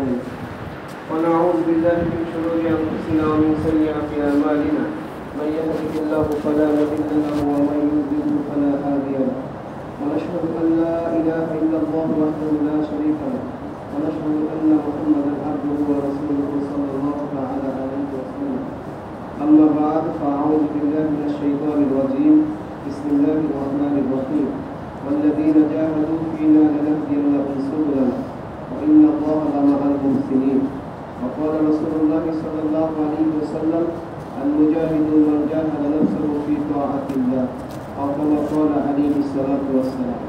عليه ونعوذ بالله من شرور أنفسنا ومن سيئات أعمالنا من يهده الله فلا مضل له ومن يضلل فلا هادي له ونشهد أن لا إله إلا الله وحده لا شريك له ونشهد أن محمدا عبده ورسوله صلى الله تعالى عليه وسلم أما بعد فأعوذ بالله من الشيطان الرجيم بسم الله الرحمن الرحيم والذين جاهدوا فينا لنهدينهم سبلنا وإن الله لمع المحسنين وقال رسول الله صلى الله عليه وسلم المجاهد من جاهد نفسه في طاعة الله أو كما قال عليه الصلاة والسلام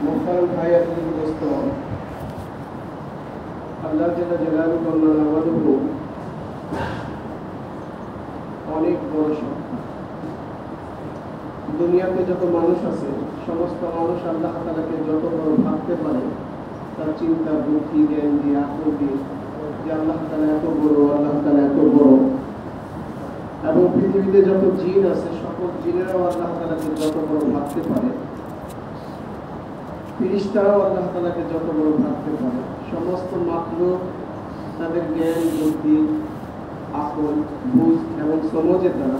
محترم حياتي دوستو আল্লাহ জাল্লা জালালুহু অনেক বড় সত্তা। দুনিয়াতে যত মানুষ আছে সমস্ত মানুষ আল্লাহ তাআলাকে যত বড় ভাবতে পারে তার চিন্তা বুদ্ধি জ্ঞান দিয়ে আকল দিয়ে যে আল্লাহ তাআলা এত বড়, আল্লাহ তাআলা এত বড়। এবং পৃথিবীতে যত জিন আছে সকল জিনেরাও আল্লাহ তাআলাকে যত বড় ভাবতে পারে, ফেরেশতারাও আল্লাহ তাআলাকে যত বড় ভাবতে পারে। সমস্ত মাখলুক তাদের জ্ঞান বুদ্ধি আকল বুঝ এবং সমঝের দ্বারা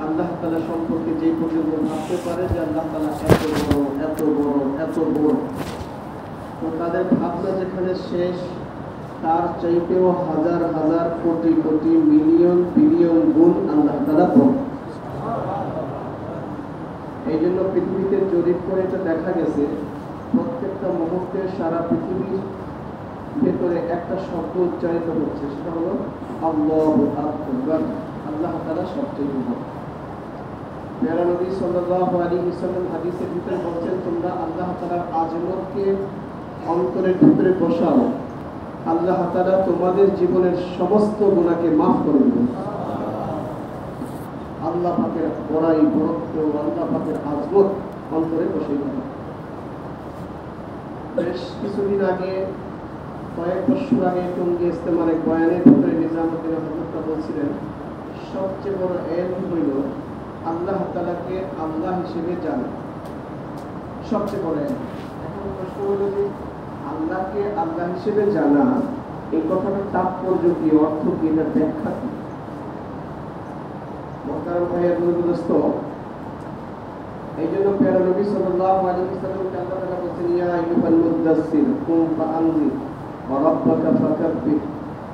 আল্লাহ তাআলা সম্পর্কে যে পর্যন্ত ভাবতে পারে যে আল্লাহ তাআলা এত বড় এত বড় এত বড়, তো তাদের ভাবনা যেখানে শেষ তার চাইতেও হাজার হাজার কোটি কোটি মিলিয়ন বিলিয়ন গুণ আল্লাহ তাআলা বড়। এই জন্য পৃথিবীতে জরিপ করে এটা দেখা গেছে প্রত্যেকটা মুহূর্তে সারা পৃথিবীর ভেতরে একটা শব্দ উচ্চারিত হচ্ছে, সেটা হলো আল্লাহু আকবার। আল্লাহ তাআলা সবচেয়ে বড়। প্যারা নবী সাল্লাল্লাহু আলাইহি ওয়াসাল্লাম হাদিসের ভিতরে বলেন, তোমরা আল্লাহ তাআলার আজমতকে অন্তরের ভিতরে বসাও, আল্লাহ তাআলা তোমাদের জীবনের সমস্ত গুনাহকে maaf করে দিবেন। আল্লাহ পাকের বড়াই বড়ত্ব, আল্লাহ পাকের আজমত অন্তরে বসিয়ে দাও। বেশ কিছুদিন আগে, কয়েক বছর আগে টঙ্গী ইস্তেমার বয়ানের ভিতরে নিজামুদ্দিন হযরত বলছিলেন, সবচেয়ে বড় ইলম হইল আল্লাহ তাআলাকে আল্লাহ হিসেবে জানা। সবচেয়ে বড় ইলম। এখন প্রশ্ন হলো যে আল্লাহকে আল্লাহ হিসেবে জানা, এই কথাটার তাৎপর্য কি, অর্থ কি, এটার ব্যাখ্যা কি? মুহতারাম ভাইয়ের দোস্ত, এই জন্য প্যারা নবী সাল্লাল্লাহু আলাইহি ওয়াসাল্লামকে আল্লাহ তাআলা বলেছেন, ইয়া আইয়ুহাল মুদাসসির কুম ফাআনজির ওয়া রাব্বাকা ফাকাব্বির।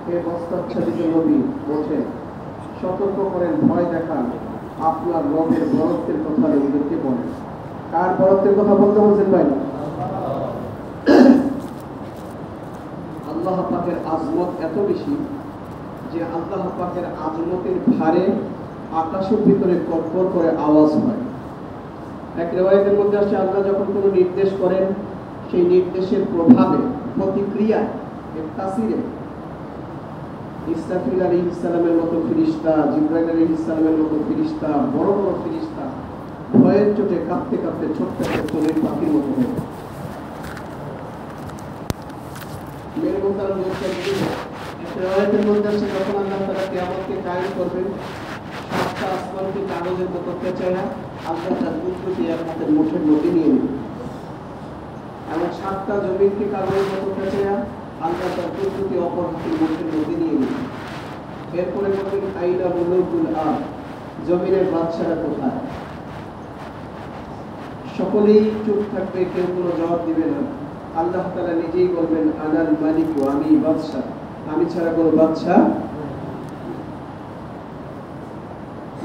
হে বস্ত্রাচ্ছাদিত নবী, ওঠেন, সতর্ক করেন, ভয় দেখান, আপনার রবের বরত্বের কথা লোকদেরকে বলেন। কার বরত্বের কথা বলতে বলছেন ভাই? আল্লাহ পাকের আজমত এত বেশি যে আল্লাহ পাকের আজমতের ভারে আকাশের ভিতরে কড়কড় করে আওয়াজ হয়। এক রিওয়ায়াতের মধ্যে আসছে, আল্লাহ যখন কোনো নির্দেশ করেন সেই নির্দেশের প্রভাবে প্রতিক্রিয়া তাসিরে ইসরাফিল আলাইহিস সালামের মতো ফেরেশতা, জিবরাইল আলাইহিস সালামের মতো ফেরেশতা, বড় বড় ফেরেশতা ভয়ের চোটে কাঁপতে কাঁপতে ছোট্ট একটা চোরের পাখির মতো হয়ে যায়। মেরে মুহতারাম দোস্ত, এক রিওয়ায়াতের মধ্যে আসছে, যখন আল্লাহ তাআলা কিয়ামতকে কায়েম করবেন, সাতটা আসমানকে কাগজের মতো পেঁচায়া আল্লাহ তার কুদরতি এক হাতের মুঠের মধ্যে নিয়ে নেবেন, এবং সাতটা জমিনকে কাগজের মতো পেঁচায়া আল্লাহ তার কুদরতি অপর হাতের মুঠের মধ্যে নিয়ে নেবেন। এরপরে বলবেন, আইনা মুলুকুল আরদ, জমিনের বাদশাহরা কোথায়? সকলেই চুপ থাকবে, কেউ কোনো জবাব দিবে না। আল্লাহ তাআলা নিজেই বলবেন, আনাল মালিক, আমি বাদশা, আমি ছাড়া কোনো বাদশা।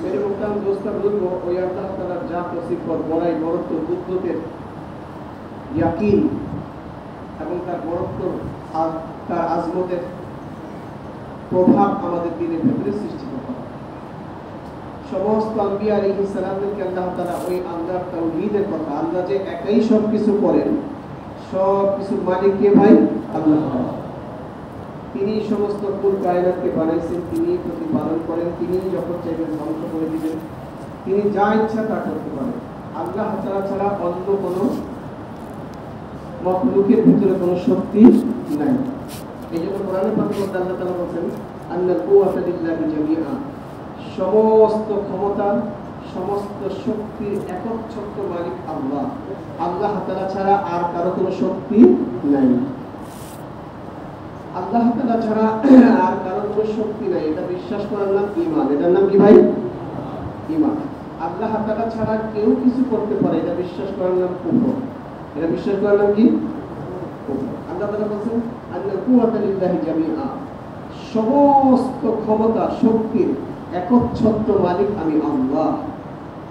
মেরে মুহতারাম দোস্ত, বলবো ওই আল্লাহ তাআলার জাত ও সিফত, বড়াই বড়ত্ব, কুদরতের ইয়াকিন এবং তার বড়ত্ব আর তার আজমতের প্রভাব আমাদের দিনের ভেতরে সৃষ্টি করতে হবে। সমস্ত আম্বিয়া আলাইহিস সালামকে আল্লাহ তাআলা ওই আল্লাহর তাওহীদের কথা, আল্লাহ যে একাই সব কিছু করেন, সব কিছুর মালিক কে ভাই? আল্লাহ তাআলা। তিনি সমস্ত কুল কায়নাতকে বানাইছেন, তিনি প্রতিপালন করেন, তিনি যখন চাইবেন ধ্বংস করে দিবেন, তিনি যা ইচ্ছা তা করতে পারেন। আল্লাহ তাআলা ছাড়া অন্য কোনো মাখলুকের ভিতরে কোনো শক্তি নাই। এই জন্য কোরআনে পাকের মধ্যে আল্লাহ তাআলা বলেন, আন্নাল কুওয়াতা লিল্লাহি জামিআ, সমস্ত ক্ষমতা সমস্ত শক্তির একচ্ছত্র মালিক আল্লাহ। আল্লাহ তাআলা ছাড়া আর কারো কোনো শক্তি নাই। আল্লাহ তাআলা ছাড়া আর কারো কোনো শক্তি নাই, এটা বিশ্বাস করার নাম ঈমান। এটার নাম কি ভাই? ঈমান। আল্লাহ তাআলা ছাড়া কেউ কিছু করতে পারে, এটা বিশ্বাস করার নাম কুফর। এটা বিশ্বাস করার নাম কি? কুফর। আল্লাহ তাআলা বলেন আন্না কুওয়াতা লিল্লাহি জামিআ, সমস্ত ক্ষমতা শক্তির একচ্ছত্র মালিক আমি আল্লাহ।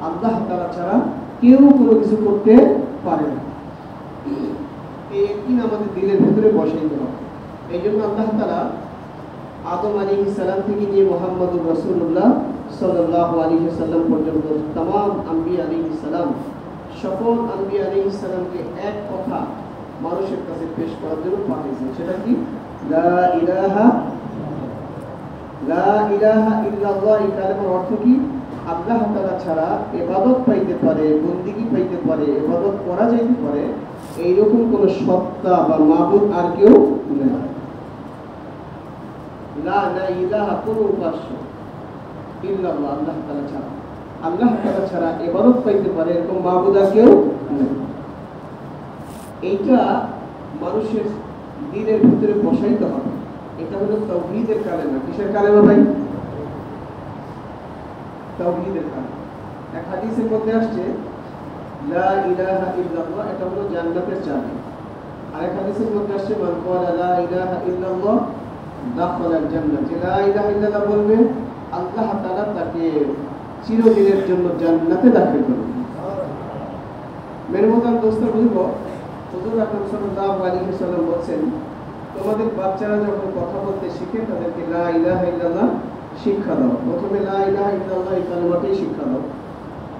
আল্লাহ তাআলা ছাড়া কেউ কোনো কিছু করতে পারে না। এই ইয়াকিন আমাদের দিলের ভিতরে বসাইতে হবে। এই জন্য আল্লাহ তাআলা আদম আলাইহিস সালাম থেকে নিয়ে মুহাম্মদুর রাসূলুল্লাহ সাল্লাল্লাহু আলাইহি ওয়াসাল্লাম পর্যন্ত तमाम আম্বিয়া আলাইহিস সালাম, সকল আম্বিয়া আলাইহিস সালামকে এক কথা মানুষের কাছে পেশ করার জন্য পাঠিয়েছেন। সেটা কি? লা ইলাহা ইল্লাল্লাহ। এই কালেমার অর্থ কি? আল্লাহ তাআলা ছাড়া ইবাদত পাইতে পারে, বন্দেগী পাইতে পারে, ইবাদত করা যাইতে পারে এইরকম কোন সত্তা বা মাবুদ আর কেউ নেই। লা ইলাহা, কোন উপাস্য ইল্লাল্লাহ, আল্লাহ তাআলা ছাড়া। আল্লাহ তাআলা ছাড়া ইবাদত পাইতে পারে এরকম মাবুদ আর কেউ নেই। এইটা মানুষের দিলের ভিতরে বসাইতে হবে। এটা হলো তাওহীদের কালেমা। কিসের কালেমা ভাই? তাওহীদের কালেমা। এক হাদিসের মধ্যে আসছে লা ইলাহা ইল্লাল্লাহ, এটা হলো জান্নাতের চাবি। আরেক হাদিসের মধ্যে আসছে মান ক্বালা লা ইলাহা ইল্লাল্লাহ দাখালাল জান্নাহ, যে লা ইলাহা ইল্লাল্লাহ বলবে আল্লাহ তাআলা তাকে চিরদিনের জন্য জান্নাতে দাখিল করবেন। মেরে মোহতারাম দোস্ত বুঝবো, হুজুর আকরাম সাল্লাল্লাহু আলাইহি ওয়াসাল্লাম বলেন তোমাদের বাচ্চারা যখন কথা বলতে শিখে তাদেরকে লা ইলাহা ইল্লাল্লাহ শিক্ষা দাও। প্রথমে লা ইলাহা ইল্লাল্লাহ এই কালেমাটাই শিক্ষা দাও।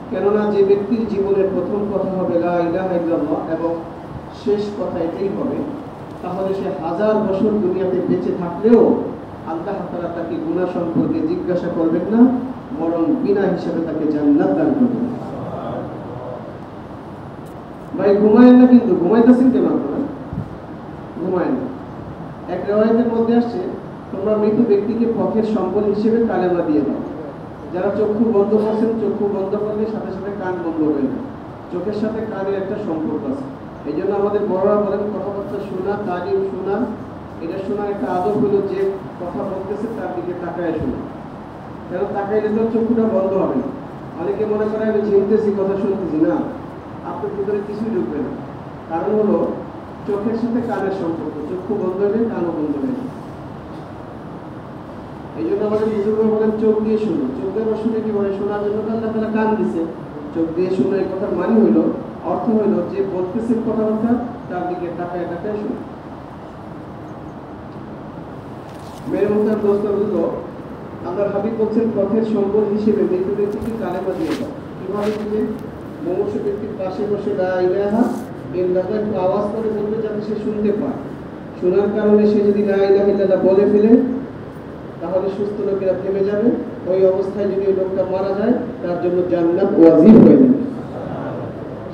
কেননা যে ব্যক্তির জীবনের প্রথম কথা হবে লা ইলাহা ইল্লাল্লাহ এবং শেষ কথা এটাই হবে, তাহলে সে 1000 বছর দুনিয়াতে বেঁচে থাকলেও আল্লাহ তাআলা তাকে গুনাহ সম্পর্কে জিজ্ঞাসা করবেন না, বরং বিনা হিসাবে তাকে জান্নাত দান করবেন। ভাই ঘুমায়েন না, কিন্তু ঘুমাইতেছেন কেন আপনারা? ঘুমায়েন না। এক রিওয়ায়াতের মধ্যে আসছে তোমরা মৃত ব্যক্তিকে পথের সম্বল হিসেবে কালেমা দিয়ে দাও। যারা চক্ষু বন্ধ করছেন, চক্ষু বন্ধ করলে সাথে সাথে কান বন্ধ হয়ে যায়। চোখের সাথে কানের একটা সম্পর্ক আছে। এই জন্য আমাদের বড়রা বলেন কথাবার্তা শোনা, তালিম শোনা, এটা শোনার একটা আদব হলো যে কথা বলতেছে তার দিকে তাকায় শোনা। কেন তাকাইলে তো চক্ষুটা বন্ধ হবে না। অনেকে মনে করে আমি ঝিমতেছি, কথা শুনতেছি না, আপনার ভিতরে কিছুই ঢুকবে না। কারণ হলো চোখের সাথে কানের সম্পর্ক, চক্ষু বন্ধ হলে কানও বন্ধ হয়ে যায়। এই জন্য আমাদের বুজুর্গরা বলেন চোখ দিয়ে শুনো। চোখ দিয়ে শুনে কি বলে? শোনার জন্য আল্লাহ তাআলা কান দিছে। চোখ দিয়ে শুনে এই কথার মানে হইলো, অর্থ হইলো যে বলতেছে কথাবার্তা তার দিকে তাকায় তাকায় শুনো। মেরে মোহতারাম দোস্ত বুঝলো, আল্লাহর হাবিব বলছেন পথের সম্বল হিসেবে মৃত ব্যক্তিকে কালেমা দিয়ে দাও। কিভাবে দিবে? মুমূর্ষু ব্যক্তির পাশে বসে লা ইলাহা ইল্লাল্লাহ একটু আওয়াজ করে বলবে যাতে সে শুনতে পায়। শোনার কারণে সে যদি লা ইলাহা ইল্লাল্লাহ বলে ফেলে তাহলে সুস্থ লোকেরা থেমে যাবে। ওই অবস্থায় যদি ওই লোকটা মারা যায় তার জন্য জান্নাত ওয়াজিব হয়ে যাবে।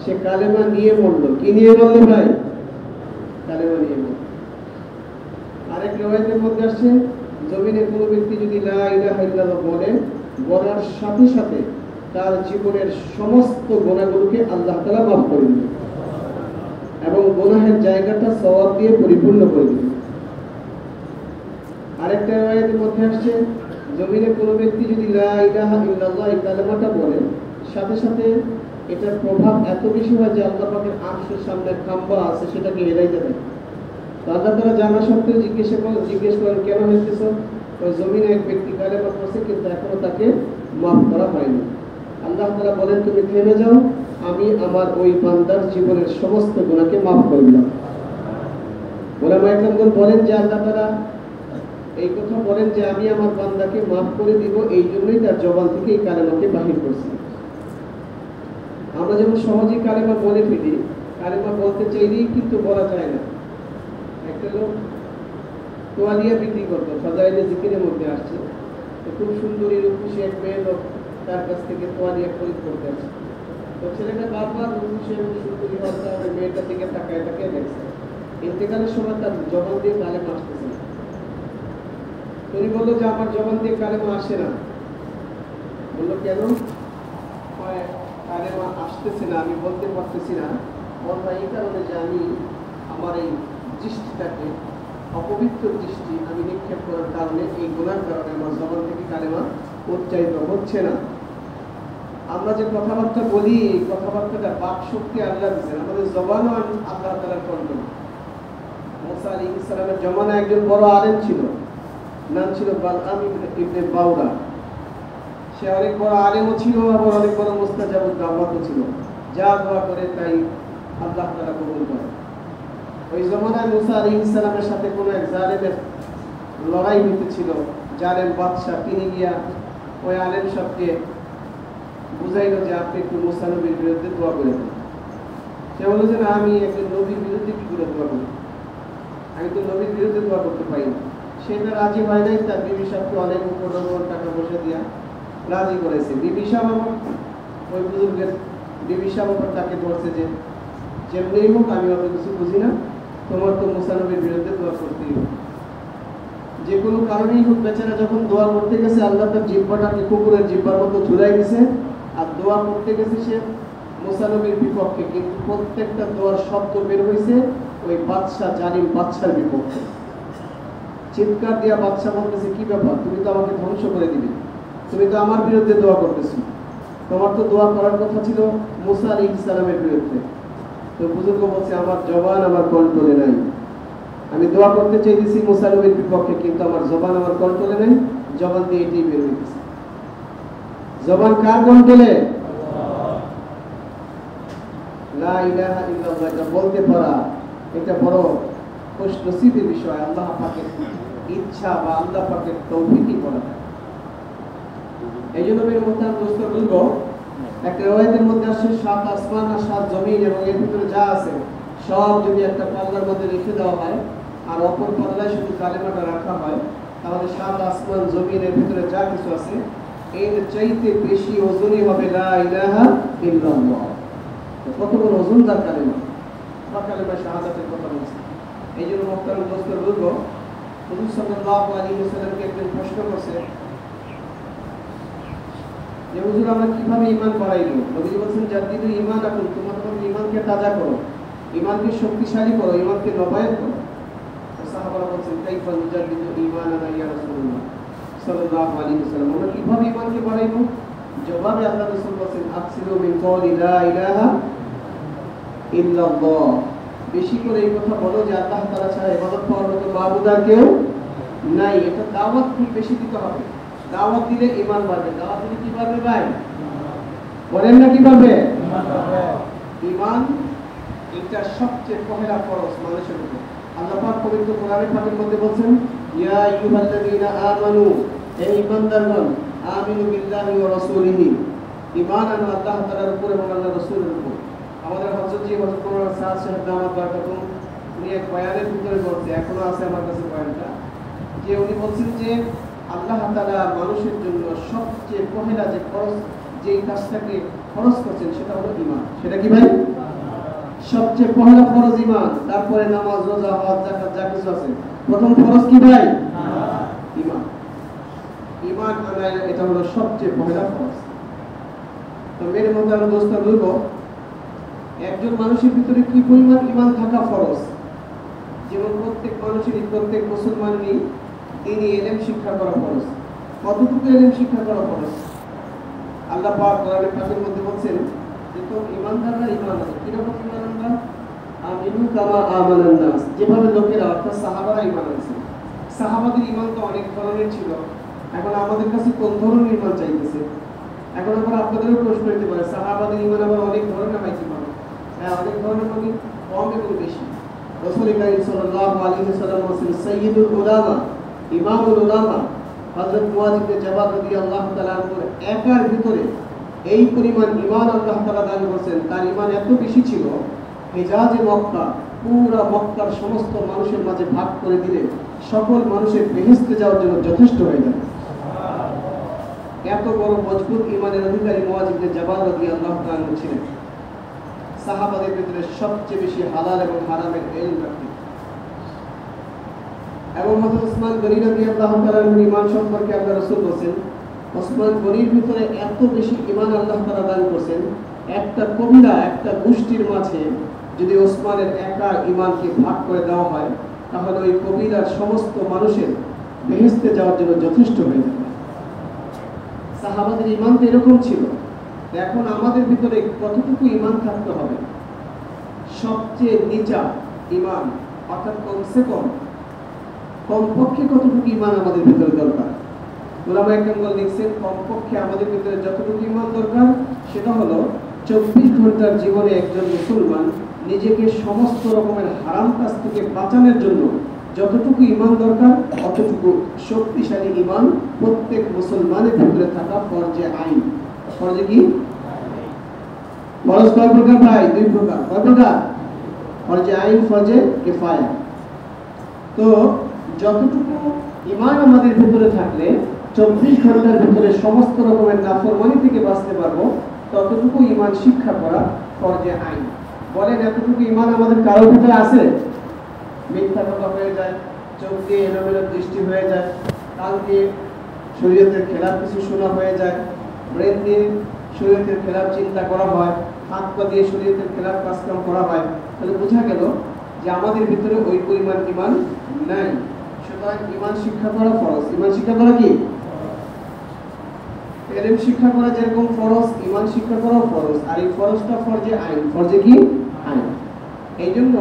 সে কালেমা নিয়ে মরল। কি নিয়ে মরল ভাই? কালেমা নিয়ে মরল। আরেক রিওয়ায়াতের মধ্যে আসছে জমিনে কোনো ব্যক্তি যদি লা ইলাহা ইল্লাল্লাহ বলে, বলার সাথে সাথে তার জীবনের সমস্ত গুনাহগুলোকে আল্লাহ তাআলা মাফ করে দিবেন এবং গুনাহের জায়গাটা সওয়াব দিয়ে পরিপূর্ণ করে দিবেন। আরেকটা রিওয়ায়াতের মধ্যে আসছে জমিনে কোনো ব্যক্তি যদি লা ইলাহা ইল্লাল্লাহ এই কালেমাটা বলে, সাথে সাথে এটার প্রভাব এত বেশি হয় যে আল্লাহ পাকের আরশের সামনে খাম্বা আছে সেটাকে হেলাইতে থাকে। তো আল্লাহ তাআলা জানা সত্ত্বেও জিজ্ঞেস করেন কেন হইতেছ? ওই জমিনে এক ব্যক্তি কালেমা পড়ছে কিন্তু এখনো তাকে মাফ করা হয়নি। আল্লাহ তাআলা বলেন তুমি থেমে যাও, আমি আমার ওই বান্দার জীবনের সমস্ত গুনাহকে মাফ করে দিলাম। উলামায়ে কেরাম বলেন যে আল্লাহ তাআলা এই কথা বলেন যে আমি আমার বান্দাকে মাফ করে দিব, এই জন্যই তার জবান থেকে এই কালেমাকে বাহির করছি। আমরা যেমন সহজেই কালেমা বলে ফেলি, কালেমা বলতে চাইলেই কিন্তু বলা যায় না। একটা লোক তোয়ালিয়া বিক্রি করতো, ফাজাইলে জিকিরের মধ্যে আসছে, খুব সুন্দরী রূপসী এক মেয়ে লোক তার কাছ থেকে তোয়ালিয়া খরিদ করতে আসছে। তো ছেলেটা বারবার রূপসী এবং সুন্দরী হওয়ার মেয়েটার দিকে তাকায় তাকায় দেখছে। ইন্তেকালের সময় তার জবান দিয়ে কালেমা আসতেছে না। তিনি বললো যে আমার জবান দিয়ে কালেমা আসে না। বললো কেন? সময় কালেমা আসতেছে না, আমি বলতে পারতেছি না। বলতে এই কারণে যে আমি আমার এই দৃষ্টিটাকে, অপবিত্র দৃষ্টি আমি নিক্ষেপ করার কারণে, এই গুনার কারণে আমার জবান থেকে কালেমা উচ্চারিত হচ্ছে না। আমরা যে কথাবার্তা বলি, এই কথাবার্তাটা বাক শক্তি আল্লাহ দিয়েছেন, আমাদের জবানও আল্লাহ তাআলার কন্ট্রোল। মুসা আলাইহিস সালামের জমানায় একজন বড় আলেম ছিল, নাম ছিল বালআম ইবনে বাউরা। সে অনেক বড় আলেমও ছিল, আবার অনেক বড় মুস্তাজাবুদ দাওয়াতও ছিল। যা দোয়া করে তাই আল্লাহ তাআলা কবুল করে। ওই জমানায় মুসা আলাইহিস সালামের সাথে কোনো এক জালেমের লড়াই হইতেছিল। জালেম বাদশা তিনি গিয়া ওই আলেম সাহেবকে বুঝাইল যে আপনি একটু মুসা নবীর বিরুদ্ধে দোয়া করে দেন। সে বলল যে না, আমি একজন নবীর বিরুদ্ধে কি করে দোয়া করি, আমি তো নবীর বিরুদ্ধে দোয়া করতে পারি না। সেটা রাজি হয় নাই। তার বিবি সাহেবকে অনেক উপর টাকা পয়সা দিয়া রাজি করেছে। বিবি সাহেব ওই বুজুর্গের বিবি সাহেব তাকে ধরছে যে যেমনি হোক, আমি অত কিছু বুঝি না, তোমার তো মুসা নবীর বিরুদ্ধে দোয়া করতেই হবে। যে কোনো কারণেই হোক, বেচারা যখন দোয়া করতে গেছে, আল্লাহ তার জিহ্বাটাকে কুকুরের জিহ্বার মতো ঝুলাই দিছে, আর দোয়া করতে গেছে সে মুসা নবীর বিপক্ষে, কিন্তু প্রত্যেকটা দোয়ার শব্দ বের হয়েছে ওই বাদশাহ, জালিম বাদশার বিপক্ষে। চিৎকার দিয়া বাদশাহ বলতেছে, কি ব্যাপার, তুমি তো আমাকে ধ্বংস করে দিবে, তুমি তো আমার বিরুদ্ধে দোয়া করতেছো, তোমার তো দোয়া করার কথা ছিল মুসা আলাইহিস সালামের বিরুদ্ধে। তো বুজুর্গ বলছে, আমার জবান আমার কন্ট্রোলে নাই, আমি দোয়া করতে চাইতেছি মুসা নবীর বিপক্ষে, কিন্তু আমার জবান আমার কন্ট্রোলে নাই, জবান দিয়ে এটাই বের হইতেছে। জবান কার কন্ট্রোলে? লা ইলাহা ইল্লাল্লাহ, এটা বলতে পারা এটা বড় খুশনসিবের বিষয়। আল্লাহ পাকের ইচ্ছা বা আল্লাহ পাকের তৌফিকই বলা যায়। এই জন্য মেরে মোহতারাম দোস্ত বলব, একটা রিওয়ায়াতের মধ্যে আসছে 7 আসমান আর 7 জমিন এবং এর ভিতরে যা আছে সব যদি একটা পাল্লার মধ্যে রেখে দেওয়া হয় আর অপর পাল্লায় শুধু কালেমাটা রাখা হয়, তাহলে 7 আসমান জমিনের ভিতরে যা কিছু আছে এর চাইতে বেশি ওজনই হবে লা ইলাহা ইল্লাল্লাহ। কত বড় ওজনদার কালেমা বা কালেমা শাহাদাতের কথা বলছে। এই জন্য মোহতারাম দোস্ত বলব, হুজুর সাল্লাল্লাহু আলাইহি ওয়াসাল্লামকে একজন প্রশ্ন করছে যে হুজুর আমরা কিভাবে ঈমান বাড়াইব? নবী বলেছেন, জাদ্দিদু ঈমানাকুম, তোমাদের ঈমানকে তাজা করো, ঈমানকে শক্তিশালী করো, ঈমানকে নবায়ন করো। সাহাবারা বলেন, কাইফা নুজাদ্দিদু ঈমানানা ইয়া রাসূলুল্লাহ সাল্লাল্লাহু আলাইহি ওয়াসাল্লাম, আমরা কিভাবে ঈমানকে বাড়াইব? জবাবে আল্লাহ রাসূল বলেন, আকসিরু মিন কওলি লা ইলাহা ইল্লাল্লাহ, বেশি করে এই কথা বলো যে আল্লাহ তাআলা ছাড়া ইবাদত করার মতো মাবুদ আর কেউ নাই। এটা দাওয়াত খুব বেশি দিতে হবে। দাওয়াত দিলে ঈমান বাড়বে। দাওয়াত দিলে কি বাড়বে ভাই? বলেন না কি বাড়বে? ঈমান এটা সবচেয়ে পহেলা ফরজ মানুষের উপর। আল্লাহ পাক পবিত্র কোরআনে পাকের মধ্যে বলেন, ইয়া আইয়ুহাল্লাযীনা আমানু, হে ঈমানদারগণ, আমিনু বিল্লাহি ওয়া রাসূলিহি, ঈমান আনো আল্লাহ তাআলার উপর এবং আল্লাহর রাসূলের উপর। আমাদের হযরত কোরআন সাহেব দামাত বারাকাতুহু উনি এক বয়ানের ভিতরে বলছে, এখনো আছে আমার কাছে বয়ানটা, যে উনি বলছেন যে আল্লাহ তাআলা মানুষের জন্য সবচেয়ে পহেলা যে ফরজ, যে কাজটাকে ফরজ করেছেন সেটা হলো ঈমান। সেটা কি ভাই? সবচেয়ে পহেলা ফরজ ঈমান। তারপরে নামাজ, রোজা, হজ, যাকাত যা কিছু আছে, প্রথম ফরজ কি ভাই? ঈমান। ঈমান আনা এটা হলো সবচেয়ে পহেলা ফরজ। তো মেরে মোহতারাম দোস্ত বলবো, একজন মানুষের ভিতরে কি পরিমাণ ঈমান থাকা ফরজ। যেমন প্রত্যেক মানুষেরই, প্রত্যেক মুসলমানেরই তিনি ইলম শিক্ষা করা ফরজ। কতটুকু ইলম শিক্ষা করা ফরজ? আল্লাহ পাক কোরআনে পাকের মধ্যে বলেন যে তো ঈমানদাররা ঈমান আনে। কিরকম ঈমান আনবা? আমিনু কামা আমানান নাস, যেভাবে লোকেরা অর্থাৎ সাহাবারা ঈমান আনছে। সাহাবাদের ঈমান তো অনেক ধরনের ছিল, এখন আমাদের কাছে কোন ধরনের ঈমান চাইতেছে? এখন আবার আপনাদেরও প্রশ্ন হতে পারে, সাহাবাদের ঈমান আবার অনেক ধরনের হইতে পারে। হ্যাঁ, অনেক ধরনের মানে কম এবং বেশি। রাসূল কারীম সাল্লাল্লাহু আলাইহি ওয়াসাল্লাম বলেন, সাইয়্যিদুল উলামা, ইমামুল উলামা হযরত মুআয ইবনে জাবাল রাদিয়াল্লাহু তাআলা আনহু একার ভিতরে এই পরিমাণ ঈমান আল্লাহ তাআলা দান করেছেন। তার ঈমান এত বেশি ছিল, হিজাজে মক্কা, পুরো মক্কার সমস্ত মানুষের মাঝে ভাগ করে দিলে সকল মানুষের বেহেশতে যাওয়ার জন্য যথেষ্ট হয়ে যাবে। এত বড় মজবুত ঈমানের অধিকারী মুআয ইবনে জাবাল রাদিয়াল্লাহু তাআলা ছিলেন। সাহাবাদের ভিতরে সবচেয়ে বেশি হালাল এবং হারামের ইলম রাখতেন। এবং হযরত উসমান গনি রাদিয়াল্লাহু তাআলার ঈমান সম্পর্কে আল্লাহ রাসূল বলেন, ওসমান গনির ভিতরে এত বেশি ঈমান আল্লাহ তাআলা দান করেছেন, একটা কবিরা, একটা গোষ্ঠীর মাঝে যদি ওসমানের একা ঈমানকে ভাগ করে দেওয়া হয়, তাহলে ওই কবিরার সমস্ত মানুষের বেহেশতে যাওয়ার জন্য যথেষ্ট হয়ে যাবে। সাহাবাদের ঈমান তো এরকম ছিল। এখন আমাদের ভিতরে কতটুকু ঈমান থাকতে হবে? সবচেয়ে নিচা ঈমান, অর্থাৎ কমপক্ষে কতটুকু ঈমান আমাদের ভিতরে দরকার? উলামা একরাম লিখছেন, কমপক্ষে আমাদের ভিতরে যতটুকু ঈমান দরকার সেটা হলো 24 ঘন্টার জীবনে একজন মুসলমান নিজেকে সমস্ত রকমের হারাম কাজ থেকে বাঁচানোর জন্য যতটুকু ঈমান দরকার অতটুকু শক্তিশালী ঈমান প্রত্যেক মুসলমানের ভিতরে থাকা ফরজে আইন। ফরজে কি? ফরজ কয় প্রকার ভাই? 2 প্রকার। কয় প্রকার? ফরজে আইন, ফরজে কিফায়া। তো যতটুকু ঈমান আমাদের ভিতরে থাকলে 24 ঘন্টার ভিতরে সমস্ত রকমের নাফরমানি থেকে বাঁচতে পারবো, ততটুকু ঈমান শিক্ষা করা ফরজে আইন। বলেন, এতটুকু ঈমান আমাদের কারোর ভিতরে আছে? মিথ্যা কথা হয়ে যায়, চোখ দিয়ে এলোমেলো দৃষ্টি হয়ে যায়, কান দিয়ে শরীয়তের খেলাফ কিছু শোনা হয়ে যায়, ব্রেন দিয়ে শরীয়তের খেলাফ চিন্তা করা হয়, হাত পা দিয়ে শরীয়তের খেলাফ কাজকাম করা হয়। তাহলে বোঝা গেল যে আমাদের ভিতরে ওই পরিমাণ ঈমান নাই। সুতরাং ঈমান শিক্ষা করা ফরজ। ঈমান শিক্ষা করা কি? ইলম শিক্ষা করা যেরকম ফরজ, ঈমান শিক্ষা করাও ফরজ। আর এই ফরজটা ফরজে আইন। ফরজে কি? আইন। এই জন্য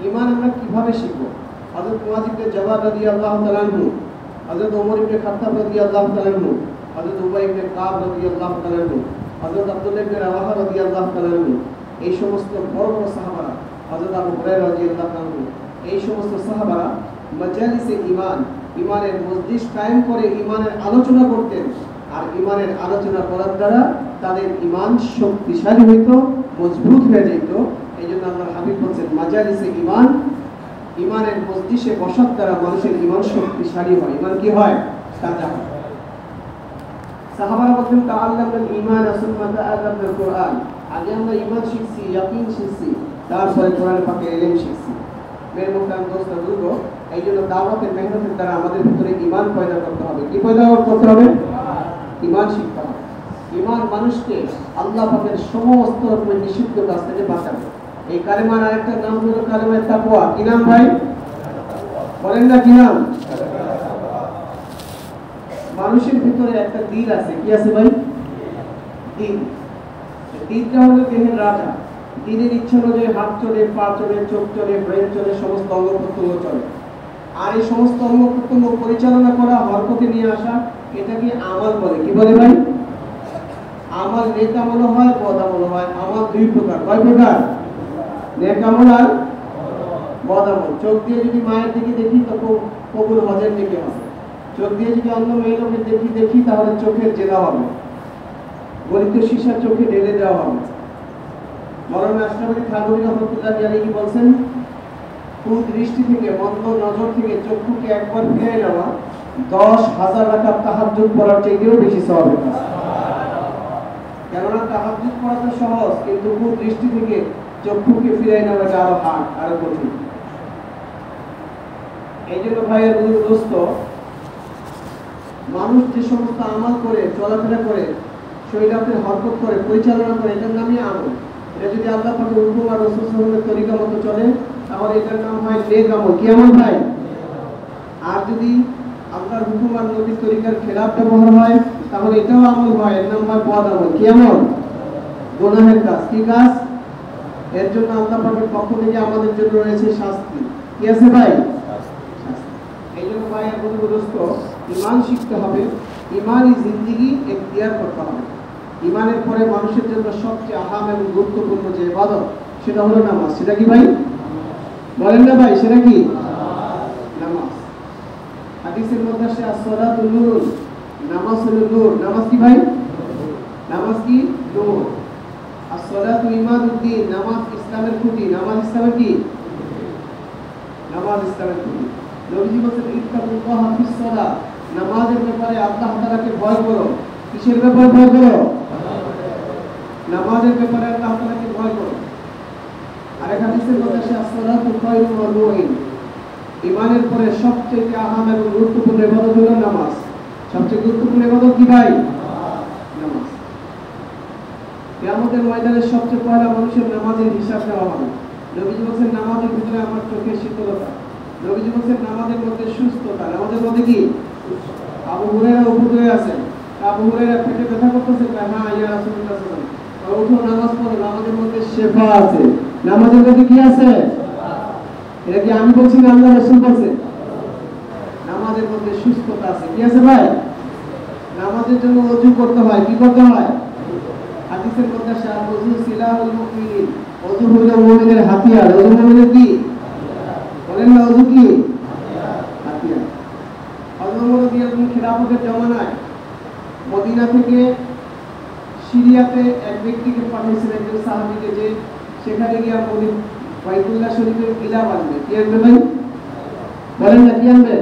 ঈমান আমরা কিভাবে শিখব? হযরত মুআয ইবনে জাবাল রাদিয়াল্লাহু তাআলা আনহু, হযরত ওমর ইবনে খাত্তাব রাদিয়াল্লাহু তাআলা আনহু, হযরত উবাই ইবনে কাব রাদিয়াল্লাহু তাআলা আনহু, হযরত আব্দুল্লাহ ইবনে রাওয়াহা রাদিয়াল্লাহু তাআলা আনহু, এই সমস্ত বড় বড় সাহাবারা, হযরত আবু হুরায়রা রাদিয়াল্লাহু আনহু, এই সমস্ত সাহাবারা মাজালিসে ঈমান, ঈমানের মজলিস কায়েম করে ঈমানের আলোচনা করতেন। আর ঈমানের আলোচনা করার দ্বারা তাদের ঈমান শক্তিশালী হইতো, মজবুত হয়ে যেত। এই জন্য আল্লাহর হাবিব বলছেন, মাজালিসে ঈমান, ঈমানের মজলিসে বসার দ্বারা মানুষের ঈমান শক্তিশালী হয়। ঈমান কি হয়? তাজা হয়। সাহাবারা বলতেন, তাআল্লামুল ঈমান সুম্মা তাআল্লামুল কুরআন। আগে আমরা ঈমান শিখছি, ইয়াকিন শিখছি, তারপরে কোরআন পাকের ইলম শিখছি। মেরে মুহতারাম দোস্ত বুজুর্গ, এই জন্য দাওয়াতের মেহনতের দ্বারা আমাদের ভিতরে ঈমান পয়দা করতে হবে। কি পয়দা করতে হবে? ঈমান শিখতে হবে। ঈমান মানুষকে আল্লাহ পাকের সমস্ত রকমের নিষিদ্ধ কাজ থেকে বাঁচাবে। এই কালেমার আরেকটা নাম হলো কালেমায়ে তাকওয়া। কি নাম ভাই? বলেন না কি নাম? মানুষের ভিতরে একটা দিল আছে। কি আছে ভাই? দিল। দিলটা হলো দেহের রাজা। দিলের ইচ্ছা অনুযায়ী হাত চলে, পা চলে, চোখ চলে, ব্রেন চলে, সমস্ত অঙ্গ প্রত্যঙ্গ চলে। আর এই সমস্ত অঙ্গ প্রত্যঙ্গ পরিচালনা করা, হরকতে নিয়ে আসা, এটাকে আমল বলে। কি বলে ভাই? আমল নেক আমল হয়, বদ আমল হয়। আমল 2 প্রকার। কয় প্রকার? নেক আমল আর বদ আমল। চোখ দিয়ে যদি মায়ের দিকে দেখি তো কবুল হজের দিকে হবে। চোখ দিয়ে যদি অন্য মেয়ে লোকের দেখি তাহলে চোখের জেলা হবে, গলিত সীসা চোখে ঢেলে দেওয়া হবে। মৌলানা আশরাফ আলী থানভী রাহমাতুল্লাহি আলাইহি বলছেন, কুদৃষ্টি থেকে, মন্দ নজর থেকে চক্ষুকে একবার ফিরিয়ে নেওয়া 10,000 রাকাত তাহাজ্জুদ পড়ার চাইতেও বেশি সওয়াবের কাজ। কেননা তাহাজ্জুদ পড়া তো সহজ, কিন্তু কুদৃষ্টি থেকে চক্ষুকে ফিরিয়ে নেওয়া আরো হার্ড, আরো কঠিন। এই জন্য ভাইয়ের দোস্ত, মানুষ যে সমস্ত আমল করে, চলাফেরা করে, শরীরাতের হরকত করে, পরিচালনা করে, এটার নামই আমল। এটা যদি আল্লাহ পাকের হুকুম আর রাসূল সাল্লাল্লাহু আলাইহি ওয়াসাল্লামের তরিকা মতো চলে, তাহলে এটার নাম হয় নেক আমল। কি আমল ভাই? আর যদি আল্লাহর হুকুম আর নবীর তরিকার খেলাফ ব্যবহার হয়, তাহলে এটাও আমল হয়, এর নাম হয় বদ আমল। কি আমল? গুনাহের কাজ। কি কাজ? এর জন্য আল্লাহ পাকের পক্ষ থেকে আমাদের জন্য রয়েছে শাস্তি। কি আছে ভাই? এই জন্য ভাই দোস্ত, ঈমান শিখতে হবে, ঈমানি জিন্দেগি এখতিয়ার করতে হবে। ঈমানের পরে মানুষের জন্য সবচেয়ে আহাম এবং গুরুত্বপূর্ণ যে ইবাদত, সেটা হলো নামাজ। সেটা কি ভাই? বলেন না ভাই, সেটা কি? নামাজ। হাদিসের মধ্যে আসে, as-সালাতু নূর, নামাজ হলো নূর। নামাজ কি ভাই? নামাজ কি? নূর। as-সালাতু ইমাদুদ্দিন, নামাজ ইসলামের খুঁটি। নামাজ ইসলামের কি? নামাজ ইসলামের খুঁটি। নবীজি বলেছেন, ইত্তাকুল্লাহ ফিস সালাহ, নামাজের ব্যাপারে আল্লাহ তাআলাকে ভয় করো। কিসের ব্যাপারে ভয় করো? নামাজের ব্যাপারে আল্লাহ তাআলাকে ভয় করো। আর এক হাদিসের মধ্যে আছে, as-সালাতু খায়রুম ওয়া রুহিন, ঈমানের পরে সবচেয়ে আহাম এবং গুরুত্বপূর্ণ ইবাদত হলো নামাজ। সবচেয়ে গুরুত্বপূর্ণ ইবাদত কি ভাই? কিয়ামতের ময়দানে সবচেয়ে পয়লা মানুষের নামাজের হিসাব নেওয়া হবে। নবীজি বলেছেন নামাজের ভিতরে আমার চোখের শীতলতা, নবীজি বলেছেন নামাজের মধ্যে সুস্থতা, নামাজের মধ্যে কি আবু হুরায়রা উপরে আছেন, আবু হুরায়রা পেটে ব্যথা করতেছে, হ্যাঁ ইয়া রাসূলুল্লাহ সাল্লাল্লাহু আলাইহি ওয়াসাল্লাম, উঠো নামাজ পড়ো, নামাজের মধ্যে শেফা আছে, নামাজের মধ্যে কি আছে? এটা কি আমি বলছি না আল্লাহ রাসূল বলছেন? নামাজের মধ্যে সুস্থতা আছে, কি আছে ভাই? নামাজের জন্য ওযু করতে হয়, কি করতে হয়? হাদিসের মধ্যে আসে ওযু সিলাহুল মুমিনিন, ওযু হলো মুমিনের হাতিয়ার। ওযু মুমিনের কি? বলেন না ওযু কি? হাতিয়ার। হযরত ওমর রাদিয়াল্লাহু আনহু খিলাফতের জামানায় মদিনা থেকে সিরিয়াতে এক ব্যক্তিকে পাঠিয়েছিলেন, একজন সাহাবীকে, যে সেখানে গিয়ে বাইতুল্লাহ শরীফের গিলাফ আনবে। কি আনবে ভাই? বলেন না কি আনবে?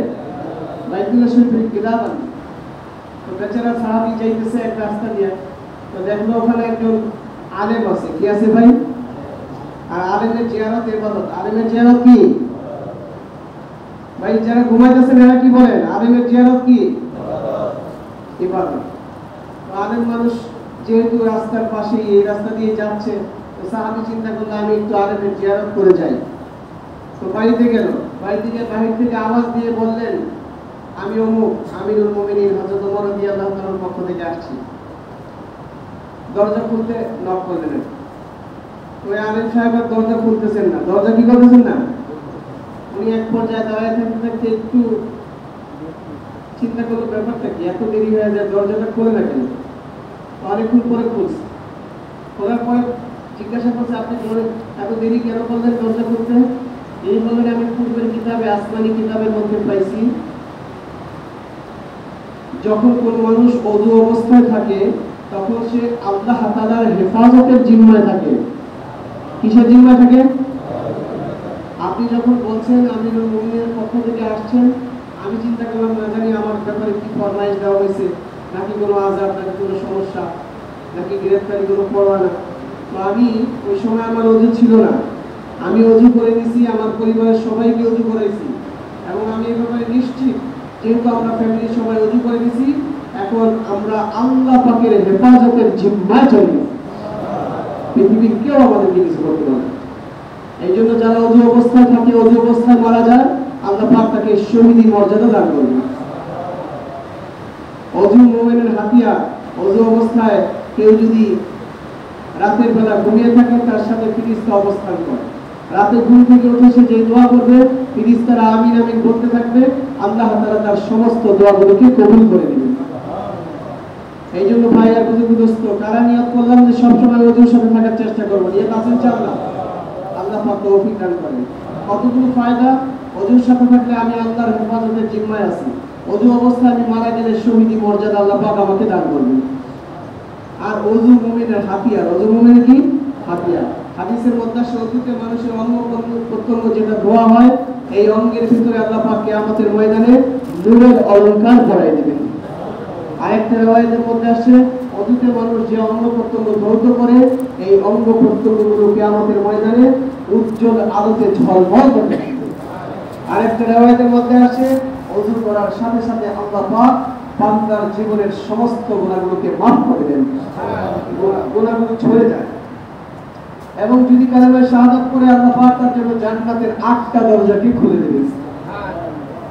বাইতুল্লাহ শরীফের গিলাফ আনবে। তো বেচারা সাহাবী যাইতেছে এক রাস্তা দিয়ে, তো দেখলো ওখানে একজন আলেম আছে। কি আছে ভাই? আর আলেমের জিয়ারত ইবাদত। আলেমের জিয়ারত কি ভাই? যারা ঘুমাইতেছেন এরা কি বলেন? আলেমের জিয়ারত কি? ইবাদত। তো আলেম মানুষ যেহেতু রাস্তার পাশে এই রাস্তা দিয়ে যাচ্ছে, তো সাহাবী চিন্তা করলো আমি একটু আলেমের জিয়ারত করে যাই। তো বাড়িতে গেল, বাড়ি থেকে বাহির থেকে আওয়াজ দিয়ে বললেন, আমি অমুক আমিরুল মুমিনিন হযরত ওমর রাদিয়াল্লাহু তাআলার পক্ষ থেকে আসছি। দরজা খুলতে নক করলেন। ওই আলেম সাহেব দরজা খুলতেছেন না। দরজা কি করতেছেন না? উনি এক পর্যায়ে দাঁড়ায় থাকতে একটু চিন্তা করলো ব্যাপারটা কি, এত দেরি হয়ে যায়, দরজাটা খুলে না কেন? অনেকক্ষণ পরে খুলছে। খোলার পরে জিজ্ঞাসা করছে, আপনি এত দেরি কেন করলেন দরজা খুলতে? এই বললেন, আমি পূর্বের কিতাবে, আসমানি কিতাবের মধ্যে পাইছি, যখন কোন মানুষ ওযু অবস্থায় থাকে তখন সে আল্লাহ তাআলার হেফাজতের জিম্মায় থাকে। কিসের জিম্মায় থাকে? আপনি যখন বলছেন আমিরুল মুমিনের পক্ষ থেকে আসছেন, আমি চিন্তা করলাম না জানি আমার ব্যাপারে কি ফরমাইশ দেওয়া হয়েছে, নাকি কোনো আযাব, নাকি কোনো সমস্যা, নাকি গ্রেফতারি কোনো পরোয়ানা। তো আমি ওই সময় আমার ওযু ছিল না, আমি ওযু করে নিয়েছি, আমার পরিবারের সবাইকে ওযু করাইছি, এবং আমি এই ব্যাপারে নিশ্চিত, যেহেতু আমরা ফ্যামিলির সবাই ওযু করে নিয়েছি, এখন আমরা আল্লাহ পাকের হেফাজতের জিম্মায় চলি। পৃথিবীর কেউ আমাদেরকে কিছু করতে পারে না। এই জন্য যারা ওযু অবস্থায় থাকে, ওযু অবস্থায় মারা যায়, আল্লাহ পাক তাকে শহীদি মর্যাদা দান করবেন। ওযু মুমিনের হাতিয়ার। ওযু অবস্থায় কেউ যদি রাতের বেলা ঘুমিয়ে থাকে, তার সাথে ফেরেশতা অবস্থান করে। রাতে ঘুম থেকে উঠে সে যে দোয়া করবে, ফেরেশতারা আমিন আমিন বলতে থাকবে, আল্লাহ তাআলা তার সমস্ত দোয়াগুলোকে কবুল করে নেবেন। এই জন্য ভাই আর বুজুর্গদোস্ত, কারা নিয়ত করলাম যে সবসময় ওযুর সাথে থাকার চেষ্টা করবো, নিয়ত আছে ইনশাআল্লাহ? আল্লাহ পাক তৌফিক দান করেন। কতগুলো ফায়দা! ওযুর সাথে থাকলে আমি আল্লাহর হেফাজতের জিম্মায় আছি। ওযু অবস্থায় আমি মারা গেলে শহীদি মর্যাদা আল্লাহ পাক আমাকে দান করবেন। আর ওযু মুমিনের হাতিয়ার। ওযু মুমিনের কি? হাতিয়ার। হাদিসের মধ্যে আছে ওযুতে মানুষের অঙ্গ প্রত্যঙ্গ যেটা ধোয়া হয়, এই অঙ্গের ভিতরে আল্লাহ পাক কিয়ামতের ময়দানে নূরের অলংকার পরাই দিবেন। আরেকটা riwayতের মধ্যে আছে ওযুতে মানুষ যে অঙ্গ প্রত্যঙ্গ ধৌত করে, এই অঙ্গ প্রত্যঙ্গগুলো কিয়ামতের ময়দানে উজ্জ্বল আলোতে ঝলমল করবে। আরেকটা riwayতের মধ্যে আছে ওযু করার সাথে সাথে আল্লাহ পাক বান্দার জীবনের সমস্ত গুনাহগুলোকে মাফ করে দেন, গুনাহগুলো ঝরে যায়। এবং যদি কালেমা শাহাদাত করে, আল্লাহ পাক তার জন্য জান্নাতের 8টা দরজাকে খুলে দেবেন।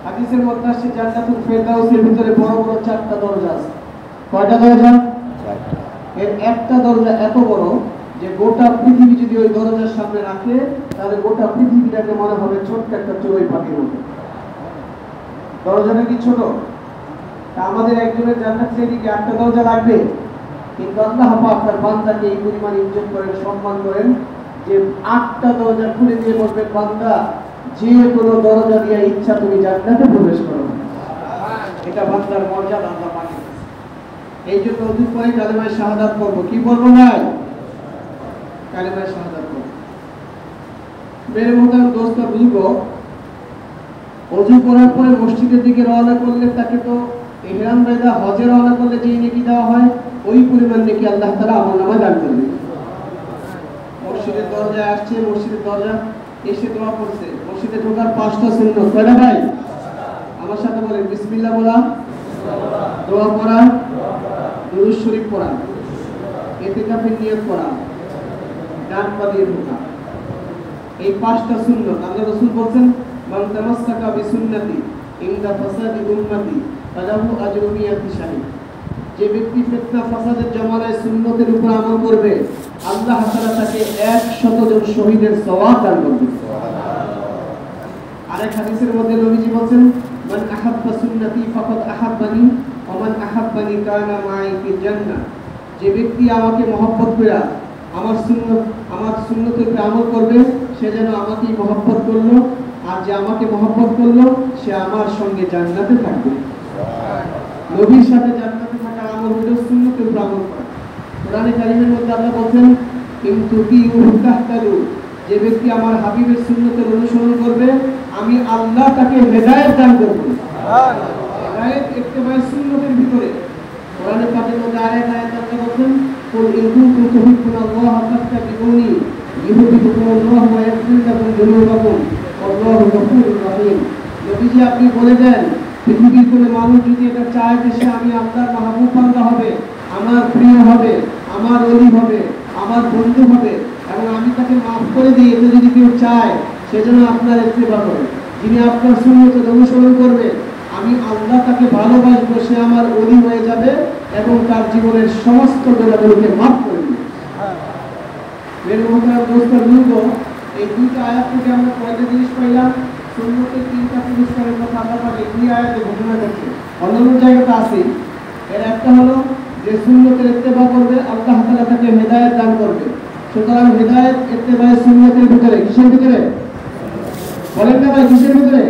হাদিসের মধ্যে আছে জান্নাতুল ফেরদাউসের ভিতরে বড় বড় 4টা দরজা আছে। কয়টা দরজা? 4টা। এর একটা দরজা এত বড় যে গোটা পৃথিবী যদি ওই দরজার সামনে রাখে, তাহলে গোটা পৃথিবীটাকে মনে হবে ছোট্ট একটা চড়ুই পাখির মতো। দরজাটা কি ছোট? আমাদের একজনের জান্নাতের এদিকে 8টা দরজা লাগবে, কিন্তু আল্লাহ পাক তার বান্দাকে এই পরিমাণ ইজ্জত করেন, সম্মান করেন, যে 8টা দরজা খুলে দিয়ে বলবেন, বান্দা যে কোনো দরজা দিয়ে ইচ্ছা তুমি জান্নাতে প্রবেশ করো। এটা বান্দার মর্যাদা আল্লাহ পাকের। এই জন্য ওযু করে কালেমা শাহাদাত করব। কি বলবো ভাই? কালেমা শাহাদাত করব। মেরে মোহতারাম দোস্ত বুজুর্গ, ওযু করার পরে মসজিদের দিকে রওনা করলে তাকে তো ইহরাম বেঁধে হজে রওনা করলে যে নেকি দেওয়া হয়, ওই পরিমাণ নেকি আল্লাহ তাআলা আমলনামায় দান করবেন। মসজিদের দরজায় আসছে, মসজিদের দরজা এসে দোয়া করছে, মসজিদে ঢোকার 5টা সুন্নত। কয়টা ভাই? আমার সাথে বলেন, বিসমিল্লাহ বলা, দোয়া করা, দুরূদ শরীফ পড়া, ইতিকাফের নিয়ত করা, ডান পা দিয়ে ঢোকা, এই 5টা সুন্নাত আল্লাহ রাসূল বলেন মান তামাসসাকা বিসুন্নতি ইনদা ফাসাদি উম্মতি ফালাহু আজরু মিয়াতি শাহীদ। যে ব্যক্তি ফিতনা ফাসাদের জামানায় সুন্নতের উপর আমল করবে আল্লাহ তাআলা তাকে 100 জন শহীদের সওয়াব দান করবে। আরেক হাদিসের মধ্যে নবীজি বলেন মান আহাব্বা সুন্নতি ফাকাদ আহাব্বানি ওয়া মান আহাব্বানি কানা মাই ফিল জান্নাহ। যে ব্যক্তি আমাকে মহব্বত করে আমার সুন্নতের উপর আমল করবে সে যেন আমাকেই মহব্বত করলো, আর যে আমাকে মহব্বত করলো সে আমার সঙ্গে জান্নাতে থাকবে। নবীর সাথে জান্নাতে থাকার আমল হলো সুন্নতের উপর আমল করা। কোরআনে কারীমের মধ্যে আল্লাহ বলেন কিন্তু তাহতাদু, যে ব্যক্তি আমার হাবিবের সুন্নতের অনুসরণ করবে আমি আল্লাহ তাকে হেদায়েত দান করব। হেদায়েত ইত্তেবায়ে সুন্নতের ভিতরে কোরআনে পাকের মধ্যে আরেক আয়াত আল্লাহ বলেন কুল ইন কুনতুম তুহিব্বুনাল্লাহা ফাত্তাবিউনি ইউহিব্বুকুমুল্লাহু ওয়া ইয়াগফির লাকুম যুনুবাকুম আল্লাহু গফুরুর রহিম। নবীজি আপনি বলে দেন পৃথিবীর কোনো মানুষ যদি এটা চায় যে সে আমি আল্লাহর মাহবুব বান্দা হবে, আমার প্রিয় হবে, আমার ওলি হবে, আমার বন্ধু হবে এবং আমি তাকে মাফ করে দিই, এটা যদি কেউ চায় সেজন্য আপনার ইত্তেবা করে, যিনি আপনার সুন্নতের অনুসরণ করবে আমি আল্লাহ তাকে ভালোবাসবো, সে আমার ওলি হয়ে যাবে এবং তার জীবনের সমস্ত গুনাহগুলোকে মাফ করে দিবে। মেরে মোহতারাম দোস্ত বুজুর্গ, এই দুইটা আয়াত থেকে আমরা কয়টা জিনিস পাইলাম? সুন্নতের 3টা পুরস্কারের কথা আল্লাহ পাক এই আয়াতে ঘোষণা করছে, অন্যান্য জায়গাতে আছে। এর একটা হলো যে সুন্নতের ইত্তেবা করবে আল্লাহ তাআলা তাকে হেদায়েত দান করবে। সুতরাং হেদায়েত ইত্তেবায়ে সুন্নতের ভিতরে, কিসের ভিতরে বলেন না ভাই, কিসের ভিতরে?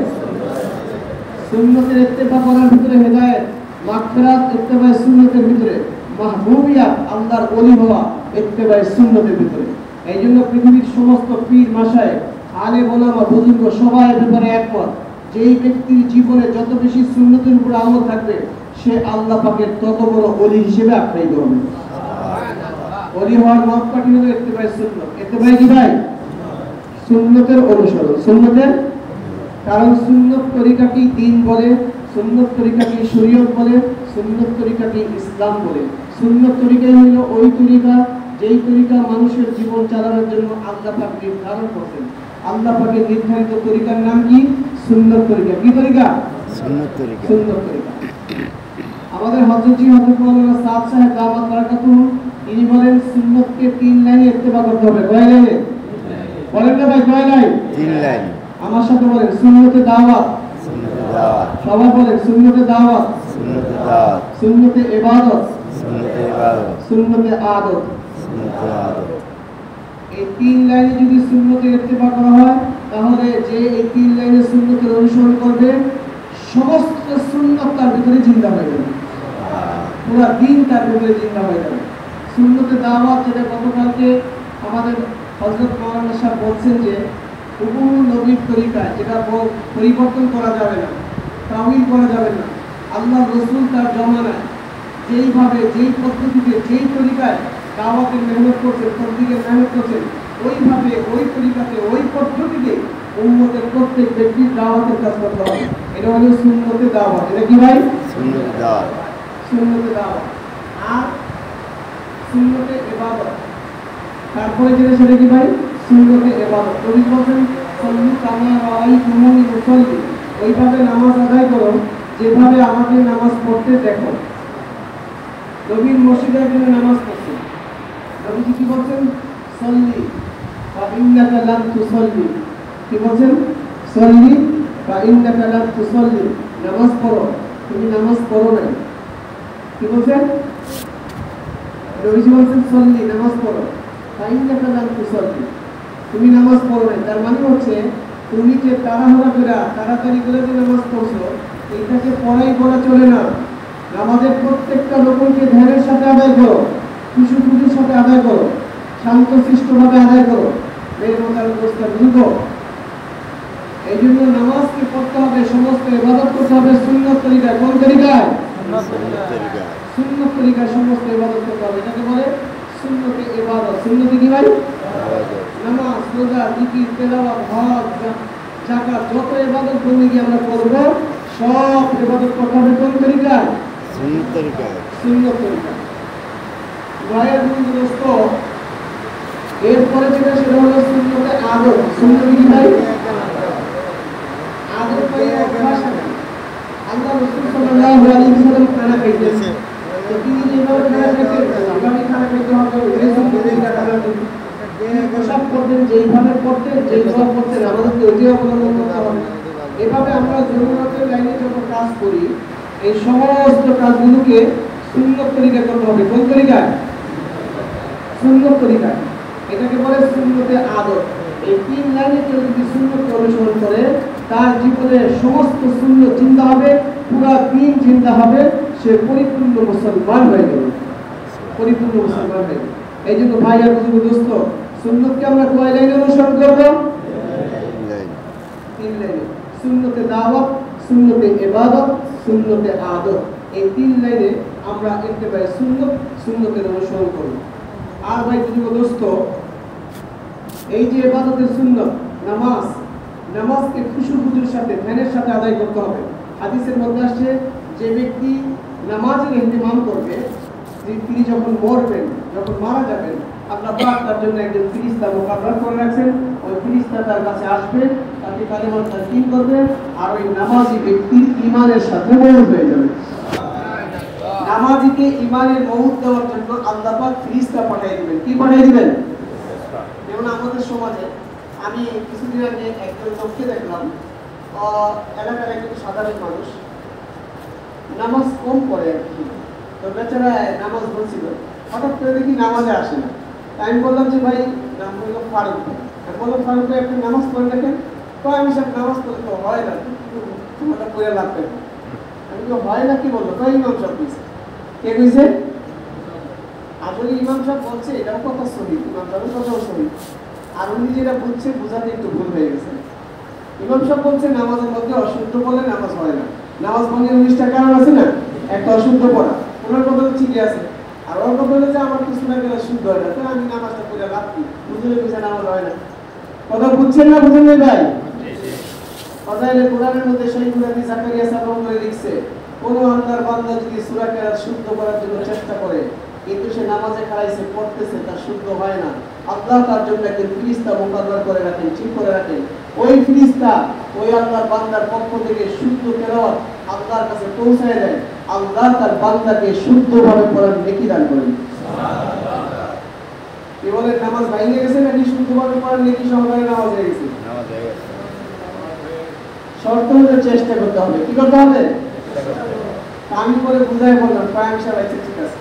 সুন্নতের ইত্তেবা করার ভিতরে হেদায়েত, মাগফিরাত ইত্তেবায়ে সুন্নতের ভিতরে, মাহবুবিয়াত আল্লাহর ওলি হওয়া ইত্তেবায়ে সুন্নতের ভিতরে। এইজন্য পৃথিবীর সমস্ত পীর মাশায়েখ আলেম ওলামা বুজুর্গ সবাই এর ব্যাপারে একমত, যেই ব্যক্তির জীবনে যত বেশি সুন্নতের উপর আমল থাকবে সে আল্লাহ পাকের তত বড় ওলি হিসেবে আখ্যায়িত হবে। ওলি হওয়ার মাপকাঠি হলো ইত্তেবায়ে সুন্নাত। ইত্তেবায়ে কি ভাই? সুন্নতের অনুসরণ, সুন্নতের, কারণ সুন্নত তরিকাকে দ্বীন বলে, সুন্নত তরিকাকে শরীয়ত বলে, সুন্নত তরিকাকে ইসলাম বলে। সুন্নত তরিকাই হলো ওই তরিকা যেই তরিকা মানুষের জীবন চালানোর জন্য আল্লাহ পাক নির্ধারণ করেছেন। আল্লাহ পাকের নির্ধারিত তরিকার নাম কি? সুন্নত তরিকা। কি তরিকা? সুন্নত তরিকা। সুন্নত তরিকা। আমাদের হযরত মাওলানা সাদ সাহেব দামাত বারাকাতুহু তিনি বলেন সুন্নতকে 3 লাইনে ইত্তেবা করতে হবে। কয় লাইনে? বলেন না ভাই, কয় লাইন? 3 লাইন। আমার সাথে বলেন সুন্নতে দাওয়াত, সুন্নতে দাওয়াত। সবাই বলেন সুন্নতে দাওয়াত, সুন্নতে দাওয়াত। সুন্নতে ইবাদত, সুন্নতে ইবাদত। সুন্নতে আদত, সুন্নতে আদত। এই 3 লাইনে যদি সুন্নতের ইত্তেবা করা হয় তাহলে যে এই 3 লাইনে সুন্নতের অনুসরণ করবে সমস্ত সুন্নাত তার ভিতরে জিন্দা হয়ে যাবে, পুরো দিন তার ভিতরে জিন্দা হয়ে যাবে। সুন্নতে দাওয়াত যেটা গতকালকে আমাদের হযরত মাওলানা সাহেব বলছেন যে হুবহু নবীর তরিকা, যেটা পরিবর্তন করা যাবে না, তাওয়িল করা যাবে না। আল্লাহ রাসূল তার জামানায় যেইভাবে, যেই পদ্ধতিতে, যেই তরিকায় দাওয়াতের মেহনত করছেন, তবলিগের মেহনত করছেন, ওইভাবে, ওই তরিকাতে, ওই পদ্ধতিতে উম্মতের প্রত্যেক ব্যক্তির দাওয়াতের কাজ করতে হবে। এটা হলো সুন্নতে দাওয়াত। এটা কি ভাই? সুন্নতে দাওয়াত। সুন্নতে দাওয়াত। আর সুন্নতে ইবাদত, তারপরে যেটা সেটা কি ভাই? সুন্নতে ইবাদত। নবী বলেন সাল্লু কামা রাআইতুমুনি উসাল্লি, ওইভাবে নামাজ আদায় করো যেভাবে আমাকে নামাজ পড়তে দেখো। নবীর মসজিদে একজন নামাজ পড়ছেন, নবীজি কি বলছেন? সাল্লি ফা ইন্নাকা লাম তুসাল্লি। কি বলছেন? সাল্লি ফা ইন্নাকা লাম তুসাল্লি, নামাজ পড়ো, তুমি নামাজ পড়ো নাই। কি বলছেন? নবীজি বলছেন সাল্লি, নামাজ পড়ো, ফা ইন্নাকা লাম তুসাল্লি, তুমি নামাজ পড়ো নাই। তার মানে হচ্ছে তুমি যে তাড়াহুড়া করে, তাড়াতাড়ি করে যে নামাজ পড়ছো এটাকে পড়াই বলা চলে না। নামাজের প্রত্যেকটা রকমকে ধ্যানের সাথে আদায় করো, খুশুখুশুর সাথে আদায় করো, শান্তশিষ্টভাবে আদায় করো। মেরে মোতার অবস্থা বুঝব। এই জন্য নামাজকে পড়তে হবে, সমস্ত ইবাদত করতে হবে সুন্নত তরিকায়। কোন তরিকায়? সুন্নত তরিকায় সমস্ত ইবাদত করতে হবে। এটাকে বলে সুন্নতে ইবাদত। সুন্নতে কি ভাই? নামাজ, রোজা, জিকির, তেলাওয়াত, হজ, যাকাত, যত ইবাদত বন্দেগী আমরা করব সব ইবাদত করতে হবে কোন তরিকায়? সুন্নত তরিকায়। সুন্নত তরিকায়। ভাইয়ের দোস্ত, এরপরে যেটা সেটা হলো সুন্নতে আদব। সুন্নত কি ভাই? আদব ভাই অভ্যাস আছে। আল্লাহ রাসূল সাল্লাল্লাহু আলাইহি ওয়াসাল্লাম খানা খাইতেন, তো তিনি যেভাবে খানা খাইতেন সেভাবে খানা খেতে হবে। রেসুল যেটা খানা খেতেন, পোশাক পরতেন যেইভাবে পরতেন, যেইভাবে পরতেন আমাদেরকে ওইটি অবলম্বন করতে হবে। এভাবে আমরা জরুরতের লাইনে যখন কাজ করি, এই সমস্ত কাজগুলোকে সুন্নত তরিকা করতে হবে। কোন তরিকায়? সুন্নত তরিকায়। এটাকে বলে সুন্নতে আদব। এই তিন লাইনে কেউ যদি সুন্নতকে অনুসরণ করে, তার জীবনে সমস্ত সুন্নত চিন্তা হবে, পুরা দিন চিন্তা হবে, সে পরিপূর্ণ মুসলমান হয়ে যাবে, পরিপূর্ণ মুসলমান হয়ে যাবে। এই জন্য ভাই আর বুঝবো দোস্ত, সুন্নতকে আমরা কয় লাইনে অনুসরণ করবো? তিন লাইনে। সুন্নতে দাওয়াত, সুন্নতে ইবাদত, সুন্নতে আদব। এই তিন লাইনে আমরা একেবারে সুন্নতের অনুসরণ করব। আর ভাই বুঝবো দোস্ত, এই যে ইবাদতের সুন্নত নামাজকে খুশুখুজুর সাথে, ধ্যানের সাথে আদায় করতে হবে। হাদিসের মধ্যে আসছে, যে ব্যক্তি নামাজের ইহতিমাম করবে, তিনি যখন মরবেন, যখন মারা যাবেন, আল্লাহ পাক তার জন্য একজন ফেরেশতা মুকাররর করে রাখছেন। ওই ফেরেশতা তার কাছে আসবে, তাকে কালেমা তাসলিম করবে, আর ওই নামাজি ব্যক্তির ঈমানের সাথে মওত হয়ে যাবে। নামাজিকে ঈমানের মওত দেওয়ার জন্য আল্লাহ পাক ফেরেশতা পাঠিয়ে দিবেন। কি পাঠিয়ে দিবেন? যেমন আমাদের সমাজে আমি কিছুদিন আগে একজন লোককে দেখলাম, এলাকার একজন সাধারণ মানুষ, নামাজ কম পড়ে আর কি, তো বেচারা নামাজ বলছিল, হঠাৎ করে দেখি নামাজে আসে না। আমি বললাম যে ভাই, নাম হলো ফারুক ভাই। আমি বললাম, ফারুক ভাই আপনি নামাজ পড়েন দেখেন। তো আমি সব নামাজ পড়ে তো হয় না, তোমাটা পড়ে লাভ পেন। আমি তো হয় না, কি বললো? তো ইমাম সাহেব বলছে। কে কইছে? আসলে ইমাম সাহেব বলছে, এটাও কথা সহি, ইমাম সাহেবের কথাও সহি, আর উনি যেটা বুঝছে বোঝাতে একটু ভুল হয়ে গেছে। ইমাম সাহেব বলছে নামাজের মধ্যে অশুদ্ধ বলে নামাজ হয় না। নামাজ ভঙ্গের 19টা কারণ আছে না, একটা অশুদ্ধ পড়া, ওনার কথা ঠিকই আছে। আর ওর কথা হলো যে আমার কিছু না গেলে শুদ্ধ হয় না, তো আমি নামাজটা পড়ে লাভ কি? বুঝলে বুঝে নামাজ হয় না। কথা বুঝছেন না? বুঝেন নাই ভাই? কথা হলে কোরআনের মধ্যে সেই মুরাদি জাকারিয়া সাল্লাল্লাহু আলাইহি লিখছে, কোন আল্লাহর বান্দা যদি সূরা কেরাত শুদ্ধ করার জন্য চেষ্টা করে, কিন্তু সে নামাজে খাড়াইছে, পড়তেছে, তার শুদ্ধ হয় না, আল্লাহ তার জন্য একজন ফেরেশতা মুকাররর করে রাখেন, ঠিক করে রাখেন। ওই ফেরেশতা ওই আল্লাহর বান্দার পক্ষ থেকে শুদ্ধ তেলাওয়াত আল্লাহর কাছে পৌঁছায় দেয়। আল্লাহ তার বান্দাকে শুদ্ধভাবে পড়ার নেকি দান করেন। সুবহানাল্লাহ। কি বলে, নামাজ ভাঙে গেছে নাকি শুদ্ধভাবে পড়ার নেকি সহকারে নামাজ হয়ে গেছে? নামাজ হয়ে গেছে। শর্ত হলে চেষ্টা করতে হবে। কি করতে হবে? আমি করে বুঝাই বললাম, প্রায় সবাই ঠিক আছে।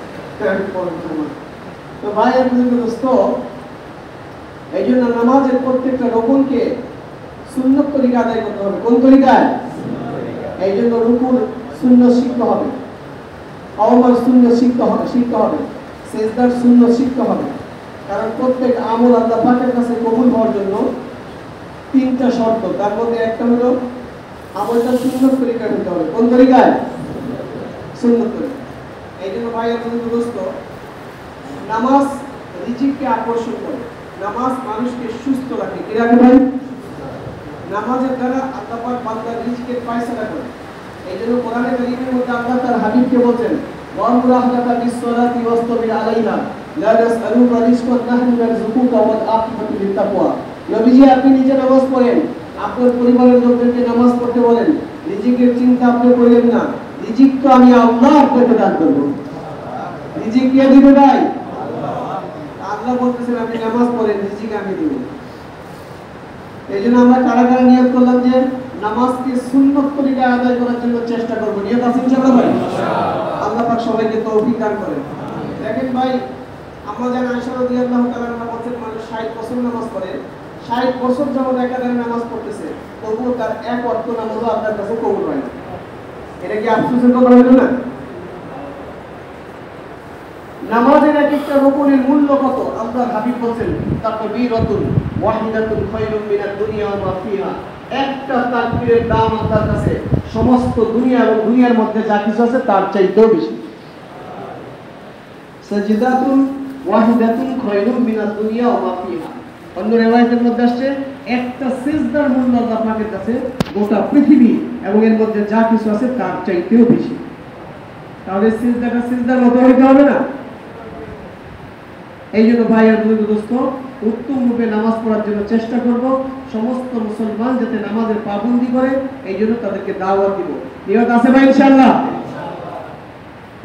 তো ভাই আর বুঝুন দোস্ত, এই জন্য নামাজের প্রত্যেকটা রুকুনকে সুন্নত তরিকা আদায় করতে হবে। কোন তরিকায়? এই জন্য রুকুর সুন্নত শিখতে হবে, কওমার সুন্নত শিখতে হবে, সিজদার সুন্নত শিখতে হবে। কারণ প্রত্যেক আমল আল্লাহ পাকের কাছে কবুল হওয়ার জন্য 3টা শর্ত, তার মধ্যে একটা হলো আমলটা সুন্নত তরিকায় হতে হবে। কোন তরিকায়? সুন্নত তরিকা। এই জন্য ভাই আপনাদের দোস্ত, নামাজ রিজিককে আকর্ষণ করে, নামাজ মানুষকে সুস্থ রাখে। কি রাখে ভাই? নামাজের দ্বারা আল্লাহ পাক বান্দার রিজিকের ফয়সালা করে। এই জন্য কোরআনে কারীমের মধ্যে আল্লাহ তার হাবিবকে বলেন, ওয়ামুর আহলাকা বিস-সালাতি ওয়াসতাবির আলাইহা লা নাসআলুকা রিজকান নাহনু নারযুকুকা ওয়াল আকিবাতু লিত-তাকওয়া। নবীজি, আপনি নিজে নামাজ পড়েন, আপনার পরিবারের লোকদেরকে নামাজ পড়তে বলেন, রিজিকের চিন্তা আপনি করেন না, রিজিক তো আমি আল্লাহ আপনাকে দান করব। রিজিক কে দিবে ভাই? আল্লাহ বলতেছেন আপনি নামাজ পড়েন, রিজিক আমি দেব। এইজন্য আমরা কারা কারা নিয়ত করলাম যে নামাজকে সুন্নত তরিকায় আদায় করার জন্য চেষ্টা করব। নিয়ত আছে ইনশাআল্লাহ ভাই? ইনশাআল্লাহ। আল্লাহ পাক সবাইকে তৌফিক দান করেন। দেখেন ভাই, আমরা জানি আয়েশা রাদিয়াল্লাহু তাআলা আনহা বলেন, মানুষ 60 বছর নামাজ পড়ে, 60 বছর যাবত একাধারে নামাজ পড়তেছে, তবুও তার এক ওয়াক্ত নামাজও আপনার কাছে কবুল হয় না। এটা কি আফসোসের কথা হলো না? নামাজের এক একটা রুকুনের মূল্য কত? আল্লাহর হাবিব বলেন, তাকবীরাতুন ওয়াহিদাতুন খায়রুম মিনাদ দুনিয়া ওয়া মা ফিহা। একটা তাকবীরের দাম আল্লাহর কাছে সমস্ত দুনিয়া এবং দুনিয়ার মধ্যে যা কিছু আছে তার চাইতেও বেশি। সাজদাতুন ওয়াহিদাতুন খায়রুম মিনাদ দুনিয়া ওয়া মা ফিহা। অন্য রিওয়ায়াতের মধ্যে আসছে, একটা সিজদার মূল্য আল্লাহ পাকের কাছে গোটা পৃথিবী এবং এর মধ্যে যা কিছু আছে তার চাইতেও বেশি। তাহলে সিজদাটা সিজদার মতো হইতে হবে না? এই জন্য ভাই আর দোস্ত, উত্তম রূপে নামাজ পড়ার জন্য চেষ্টা করব। সমস্ত মুসলমান যাতে নামাজের পাবন্দি করে, এই জন্য তাদেরকে দাওয়াত দিব। নিয়ত আছে ভাই ইনশাআল্লাহ?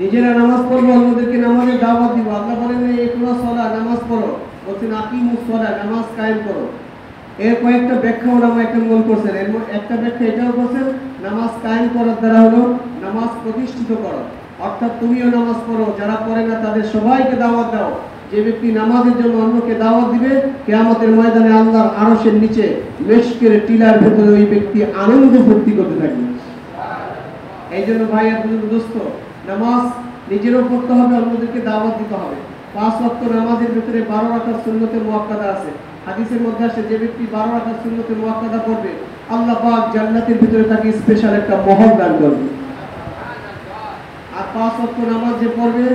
নিজেরা নামাজ পড়বো, অন্যদেরকে নামাজের দাওয়াত দিব। আল্লাহ বলেন ইকরা সালাহ, নামাজ পড়ো। বলছেন আকিমুস সালাহ, নামাজ কায়েম করো। এর কয়েকটা ব্যাখ্যা ওলামা একদম মন করছেন। এর একটা ব্যাখ্যা এটাও করছেন, নামাজ কায়েম করার দ্বারা হলো নামাজ প্রতিষ্ঠিত করো। অর্থাৎ তুমিও নামাজ পড়ো, যারা পড়ে না তাদের সবাইকে দাওয়াত দাও। যে ব্যক্তি নামাজের জন্য অন্যকে দাওয়াত দিবে, কিয়ামতের ময়দানে আল্লাহর আরশের নিচে মেশকের টিলার ভেতরে ওই ব্যক্তি আনন্দ ফুর্তি করতে থাকবে। এই জন্য ভাই আর দোস্ত, নামাজ নিজেরও পড়তে হবে, অন্যদেরকে দাওয়াত দিতে হবে। 5 ওয়াক্ত নামাজের ভিতরে 12 রাকাত সুন্নতে মুআক্কাদা আছে। হাদিসের মধ্যে আসে, যে ব্যক্তি 12 রাকাত সুন্নতে মুআক্কাদা পড়বে, আল্লাহ পাক জান্নাতের ভিতরে তাকে স্পেশাল একটা মহল দান করবে। আর 5 ওয়াক্ত নামাজ যে পড়বে,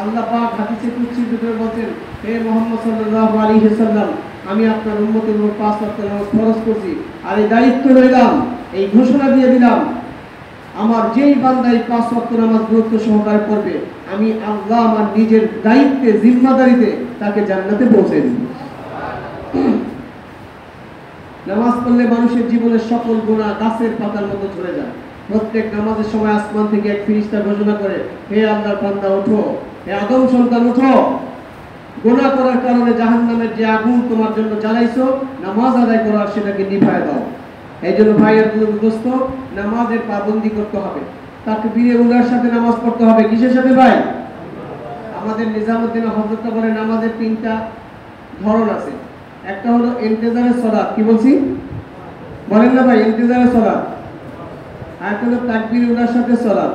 আল্লাহ পাক হাদিসে কুদসির ভিতরে বলেন, হে মুহাম্মদ সাল্লাল্লাহু আলাইহি ওয়াসাল্লাম, আমি আপনার উম্মতের উপর 5 ওয়াক্ত নামাজ ফরজ করছি, আর এই দায়িত্ব লইলাম, এই ঘোষণা দিয়ে দিলাম, আমার যেই বান্দা এই 5 ওয়াক্ত নামাজ গুরুত্ব সহকারে পড়বে, আমি আল্লাহ আমার নিজের দায়িত্বে, জিম্মাদারিতে তাকে জান্নাতে পৌঁছে দেব। নামাজ পড়লে মানুষের জীবনের সকল গুনাহ গাছের পাতার মতো ঝরে যায়। প্রত্যেক নামাজের সময় আসমান থেকে এক ফেরেশতা ঘোষণা করে, হে আল্লাহর বান্দা ওঠো, হে আদম সন্তান ওঠো, গুনাহ করার কারণে জাহান্নামের যে আগুন তোমার জন্য জ্বালাইছো, নামাজ আদায় করো আর সেটাকে নিভায় দাও। এই জন্য ভাই আর দোস্ত, নামাজের পাবন্দি করতে হবে। তাকবীরে উলার সাথে নামাজ পড়তে হবে। কিসের সাথে ভাই? আমাদের নিজামউদ্দিন হযরত বলে নামাজের 3টা ধরন আছে। একটা হলো ইন্তেজারের সালাত। কি বলছি বলেন না ভাই? ইন্তেজারের সালাত। আর একটা হলো তাকবীরে উলার সাথে সালাত।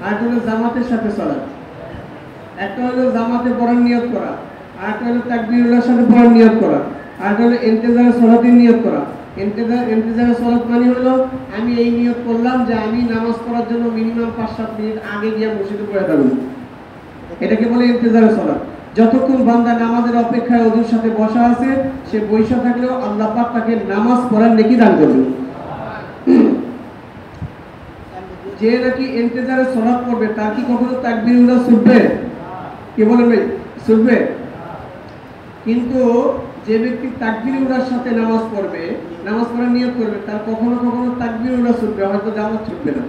আর একটা হলো জামাতের সাথে সালাত। একটা হলো জামাতে পড়ার নিয়ত করা, আর একটা হলো তাকবীরে উলার সাথে পড়ার নিয়ত করা, আর একটা হলো ইন্তেজারের সালাতের নিয়ত করা। ইন্তেজারের সালাত মানে হলো আমি এই নিয়ত করলাম যে আমি নামাজ পড়ার জন্য মিনিমাম 5-7 মিনিট আগে গিয়ে মসজিদে পড়ে থাকবো। এটাকে বলে ইন্তেজারের সালাত। যতক্ষণ বান্দা নামাজের অপেক্ষায় ওযুর সাথে বসা আছে, সে বসে থাকলেও আল্লাহ পাক তাকে নামাজ পড়ার নেকি দান করবে। যে নাকি ইন্তেজারের সালাত পড়বে, তার কি কখনো তাকবীরে উলা ছুটবে? কি বলেন ভাই? ছুটবে? কিন্তু যে ব্যক্তি তাকবীরে উলার সাথে নামাজ পড়বে, নামাজ পড়ার নিয়ত করবে, তার কখনো কখনো তাকবীরে উলা ছুটবে, হয়তো জামাত ছুটবে না।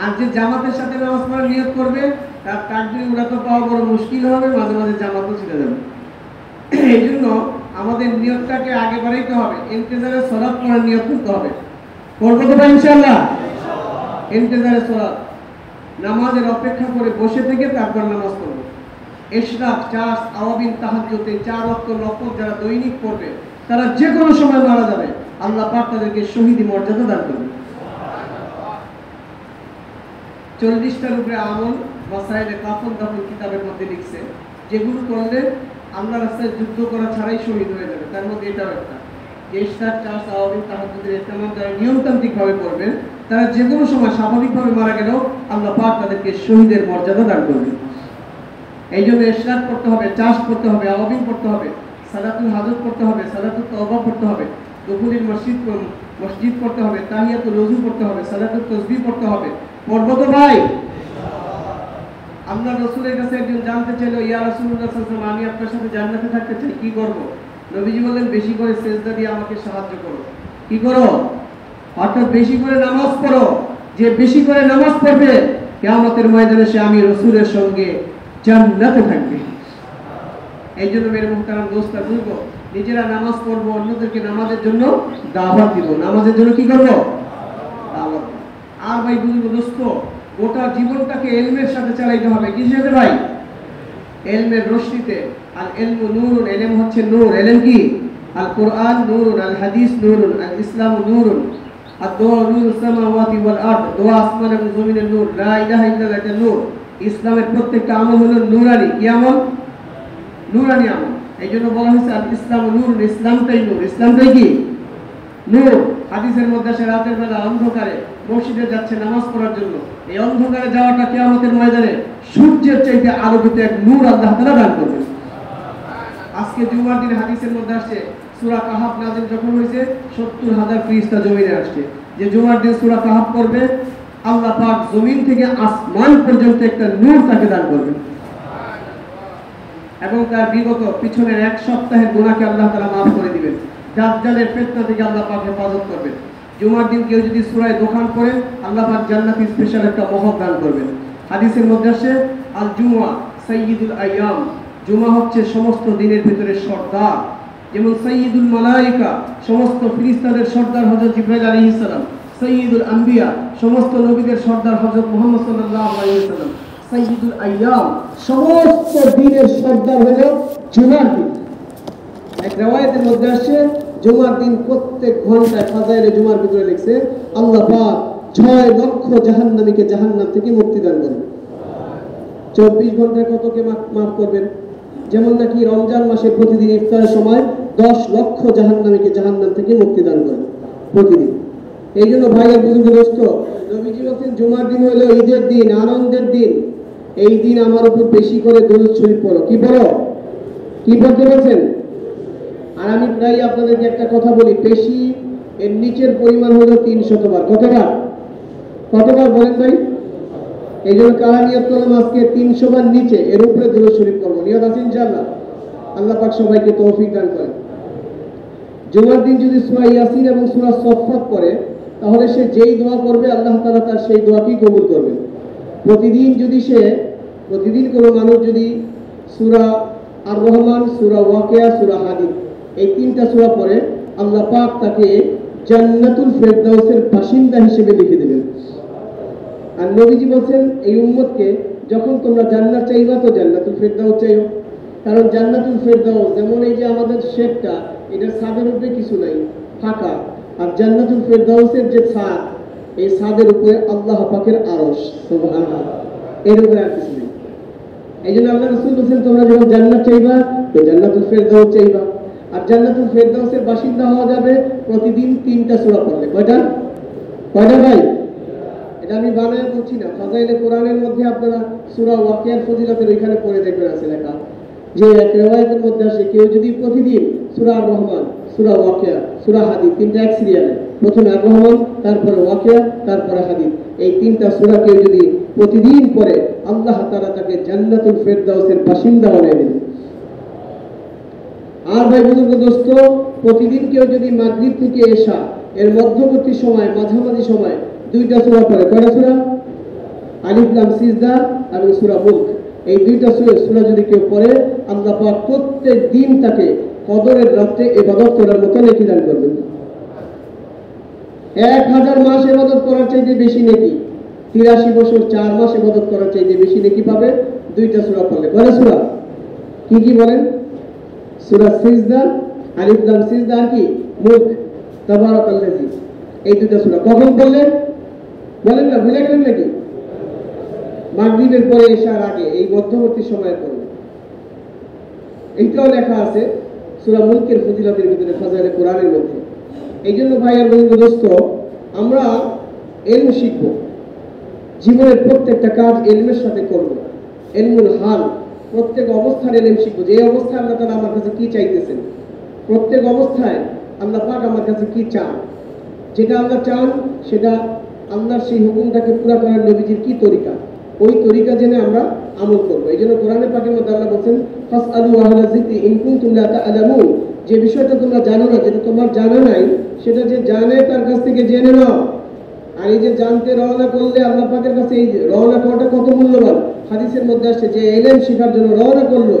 আর যে জামাতের সাথে নামাজ পড়ার নিয়ত করবে, তার তাকবীরে উলা তো পাওয়া বড় মুশকিল হবে, মাঝে মাঝে জামাতও ছিঁড়ে যাবে। এই জন্য আমাদের নিয়তটাকে আগে বাড়াইতে হবে। ইন্তেজারের সালাত পড়ার নিয়ত করতে হবে। করবো তো ভাই ইনশাআল্লাহ? ইন্তেজারের সালাত, নামাজের অপেক্ষা করে বসে থেকে তারপর নামাজ পড়বো। ইশরাক, চাষ, আওয়াবিন, তাহাজ্জুদে 4 ওয়াক্ত নফল যারা দৈনিক পড়বে, তারা যে কোনো সময় মারা যাবে, আল্লাহ পাক তাদেরকে শহীদি মর্যাদা দান করবে। 40টার উপরে আমল মাসাইলে কাফন দাফন কিতাবের মধ্যে লিখছে, যেগুলো করলে আল্লাহ রাস্তায় যুদ্ধ করা ছাড়াই শহীদ হয়ে যাবে। তার মধ্যে এটাও একটা। ইশরাক, চাষ, আওয়াবিন, তাহাজ্জুদের ইহতিমাম যারা নিয়মতান্ত্রিকভাবে করবেন, তারা যে কোনো সময় স্বাভাবিকভাবে মারা গেলেও আল্লাহ পাক তাদেরকে শহীদের মর্যাদা দান করবে। এই জন্য ইশরাক করতে হবে, চাষ করতে হবে, আওয়াবিন করতে হবে, সালাতুল হাজত করতে হবে, সালাতুল তওবা করতে হবে, দুখুলিল মসজিদ করতে হবে, তাহিয়াতুল ওযু করতে হবে, সালাতুল তাসবিহ করতে হবে। পড়বো তো ভাই? আল্লাহ রাসূলের কাছে একজন জানতে চাইল, ইয়া রাসূলুল্লাহ সাল্লাল্লাহু আলাইহি ওয়াসাল্লাম, আমি আপনার সাথে জান্নাতে থাকতে চাই, কি করব? নবীজি বললেন, বেশি করে সিজদা দিয়ে আমাকে সাহায্য করো। কি করো? অর্থাৎ বেশি করে নামাজ পড়ো। যে বেশি করে নামাজ পড়বে, কিয়ামতের ময়দানে সে আমি রাসূলের সঙ্গে জান্নাতে থাকবে। এই জন্য মেরে মুহতারাম দোস্ত আর বুঝবো, নিজেরা নামাজ পড়বো, অন্যদেরকে নামাজের জন্য দাওয়াত দিব। নামাজের জন্য কি করবো? দাওয়াত। আর ভাই বুঝবো দোস্ত, গোটা জীবনটাকে ইলমের সাথে চালাইতে হবে। কিসের সাথে ভাই? ইলমের রশ্মিতে। আল ইলমু নূরুন, ইলম হচ্ছে নূর। ইলম কি? আল কোরআন নূরুন, আল হাদিস নূরুন, আল ইসলাম নূরুন, আদ-দুআ নূরুস সামাওয়াতি ওয়াল আরদ, দোয়া আসমান এবং জমিনের নূর, লা ইলাহা ইল্লাল্লাহ এটা নূর। ইসলামের প্রত্যেকটা আমল হলো নূরানি। কি আমল? নূরানি আমল। এই জন্য বলা হয়েছে আল ইসলাম নূর, ইসলামটাই নূর। ইসলামটাই কি? নূর। হাদিসের মধ্যে আসে, রাতের বেলা অন্ধকারে মসজিদে যাচ্ছে নামাজ পড়ার জন্য, এই অন্ধকারে যাওয়াটা কিয়ামতের ময়দানে সূর্যের চাইতে আলোকিত এক নূর আল্লাহ তাআলা দান করবেন। আজকে জুমার দিন হাদিসের মধ্যে আসছে, সূরা কাহাফ নাযিল যখন হয়েছে, 70,000 ফেরেশতা জমিনে আসছে। যে জুমার দিন সূরা কাহাফ পড়বে, আল্লাহ পাক জমিন থেকে আসমান পর্যন্ত একটা নূর তাকে দান করবেন। এবং তার বিগত পিছনের 1 সপ্তাহের গুনাহকে আল্লাহ তাআলা মাফ করে দিবেন। দাজ্জালের ফিতনা থেকে আল্লাহ পাক হেফাজত করবেন। জুমার দিন কেউ যদি সূরা দোকান পড়ে আল্লাহ পাক জান্নাতি স্পেশাল একটা মহক দান করবেন। হাদিসের মধ্যে আছে আল জুমআ সাইয়্যিদুল আইয়াম, জুমা হচ্ছে সমস্ত দিনের ভিতরে সর্দার। যেমন সাইয়্যিদুল মালায়েকা, সমস্ত ফেরেশতাদের সর্দার হযরত জিবরাইল আলাইহিস সালাম। সাইয়্যিদুল আম্বিয়া, সমস্ত নবীদের সর্দার হযরত মুহাম্মদ সাল্লাল্লাহু আলাইহি ওয়াসাল্লাম। সাইয়্যিদুল আইয়াম, সমস্ত দিনের সর্দার হলো জুমার দিন। এক riwayat-এর মধ্যে আসে জুমার দিন প্রত্যেক ঘন্টায় ফাজাইলে জুমার ভিতরে লিখছে আল্লাহ পাক 6 লক্ষ জাহান্নামীকে জাহান্নাম থেকে মুক্তি দান করেন। 24 ঘন্টায় কতকে মাফ করবেন? যেমন নাকি রমজান মাসে প্রতিদিন ইফতারের সময় 10 লক্ষ জাহান্নামীকে জাহান্নাম থেকে মুক্তি দান করেন প্রতিদিন। এই জন্য ভাইয়ের বুজুর্গ দোস্ত, নবীজি বলেন জুমার দিন হলো ঈদের দিন, আনন্দের দিন। এই দিন আমার উপর বেশি করে দরুদ শরীফ পড়ো। কি পড়ো? কি পড়তে বলছেন? আর আমি প্রায় আপনাদেরকে একটা কথা বলি, বেশি এর নিচের পরিমাণ হলো 300 বার। কতবার? কতবার বলেন ভাই? এই জন্য কারা নিয়ত করলাম আজকে 300 বার নিচে, এর উপরে দরুদ শরীফ পড়বো। নিয়ত আছে ইনশাআল্লাহ? আল্লাহ পাক সবাইকে তৌফিক দান করেন। জুমার দিন যদি সূরা ইয়াসিন এবং সূরা সফফাত পড়ে তাহলে সে যেই দোয়া করবে আল্লাহ তাআলা তার সেই দোয়াকেই কবুল করবেন। প্রতিদিন কোনো মানুষ যদি সূরা আর রহমান, সূরা ওয়াকিয়া, সূরা হাদীদ এই 3টা সূরা পড়ে আল্লাহ পাক তাকে জান্নাতুল ফেরদাউসের বাসিন্দা হিসেবে লিখে দেবেন। আর নবীজি বলেন এই উম্মতকে যখন তোমরা জান্নাত চাইবা তো জান্নাতুল ফেরদাউস চাইও। কারণ জান্নাতুল ফেরদাউস যেমন এই যে আমাদের শেপটা, এটা ছাদের উপরে কিছু নাই, ফাঁকা। আর জান্নাতুল ফেরদাউসের যে ছাদ, এই ছাদের উপরে আল্লাহ পাকের আরশ, সুবহানাল্লাহ, এর উপরে আর কিছু নেই। এই জন্য আল্লাহ রাসূল বলেন তোমরা যখন জান্নাত চাইবা তো জান্নাতুল ফেরদাউস চাইবা। আর জান্নাতুল ফেরদাউসের বাসিন্দা হওয়া যাবে প্রতিদিন 3টা সূরা পড়লে। কয়টা ভাই? এটা আমি বানায় বলছি না, ফাজাইলে কোরআনের মধ্যে আপনারা সূরা ওয়াকিয়ার ফজিলতের ওইখানে পড়ে দেখবেন আছে লেখা যে এক riwayat-এর মধ্যে আসে কেউ যদি প্রতিদিন সূরা আর রহমান, সূরা ওয়াকিয়া, সূরা হাদীদ 3টা এক সিরিয়ালে, প্রথমে আর রহমান, তারপরে ওয়াকিয়া, তারপরে হাদীদ, এই 3টা সূরা কেউ যদি প্রতিদিন পড়ে আল্লাহ তাআলা তাকে জান্নাতুল ফেরদাউসের বাসিন্দা বানিয়ে দেবেন। আর ভাই বুজুর্গ দোস্ত, প্রতিদিন কেউ যদি মাগরিব থেকে এশা এর মধ্যবর্তী সময়, মাঝামাঝি সময় 2টা সূরা পড়ে, কয়টা সূরা? আলিফ লাম সিজদা আর সূরা মুলক, এই 2টা সূরা যদি কেউ পড়ে আল্লাহ পাক প্রত্যেক দিন তাকে কদরের রাতে ইবাদত করার মতো নেকি দান করবেন। 1000 মাস ইবাদত করার চাইতে বেশি নেকি, 83 বছর 4 মাস ইবাদত করার চাইতে বেশি নেকি পাবে 2টা সূরা পড়লে। কয়টা সূরা? কি বলেন? সূরা সিজদা, আলিফ লাম সিজদা আর কি মুলক, তাবারাকাল্লাযী, এই 2টা সূরা কখন পড়লে? বলেন না, ভুলে গেলেন নাকি? মাগরিবের পরে এশার আগে, এই মধ্যবর্তী সময়ে পড়লে। এইটাও লেখা আছে সূরা মুলকের ফজিলতের ভিতরে ফাজাইলে কোরআনের মধ্যে। এই জন্য ভাই আর বন্ধু দোস্ত, আমরা ইলম শিখব, জীবনের প্রত্যেকটা কাজ ইলমের সাথে করব। ইলমুল হাল, প্রত্যেক অবস্থায় ইলম শিখব। যে অবস্থায় আল্লাহ তাআলা আমার কাছে কি চাইতেছেন, প্রত্যেক অবস্থায় আল্লাহ পাক আমার কাছে কি চান, যেটা আল্লাহ চান সেটা আল্লাহর সেই হুকুমটাকে পুরো করার নবীজির কি তরিকা, ওই তরিকা জেনে আমরা আমল করব। এই জন্য কোরআনে পাকের মধ্যে আল্লাহ বলেন ফাসআলু আহলা যিকরি ইন কুনতুম লা তা'লামুন, যে বিষয়টা তোমরা জানো না, যেটা তোমার জানা নাই, সেটা যে জানে তার কাছ থেকে জেনে নাও। আর এই যে জানতে রওনা করলে আল্লাহ পাকের কাছে, এই রওনা করাটা কত মূল্যবান। হাদিসের মধ্যে আসছে যে ইলম শেখার জন্য রওনা করলো,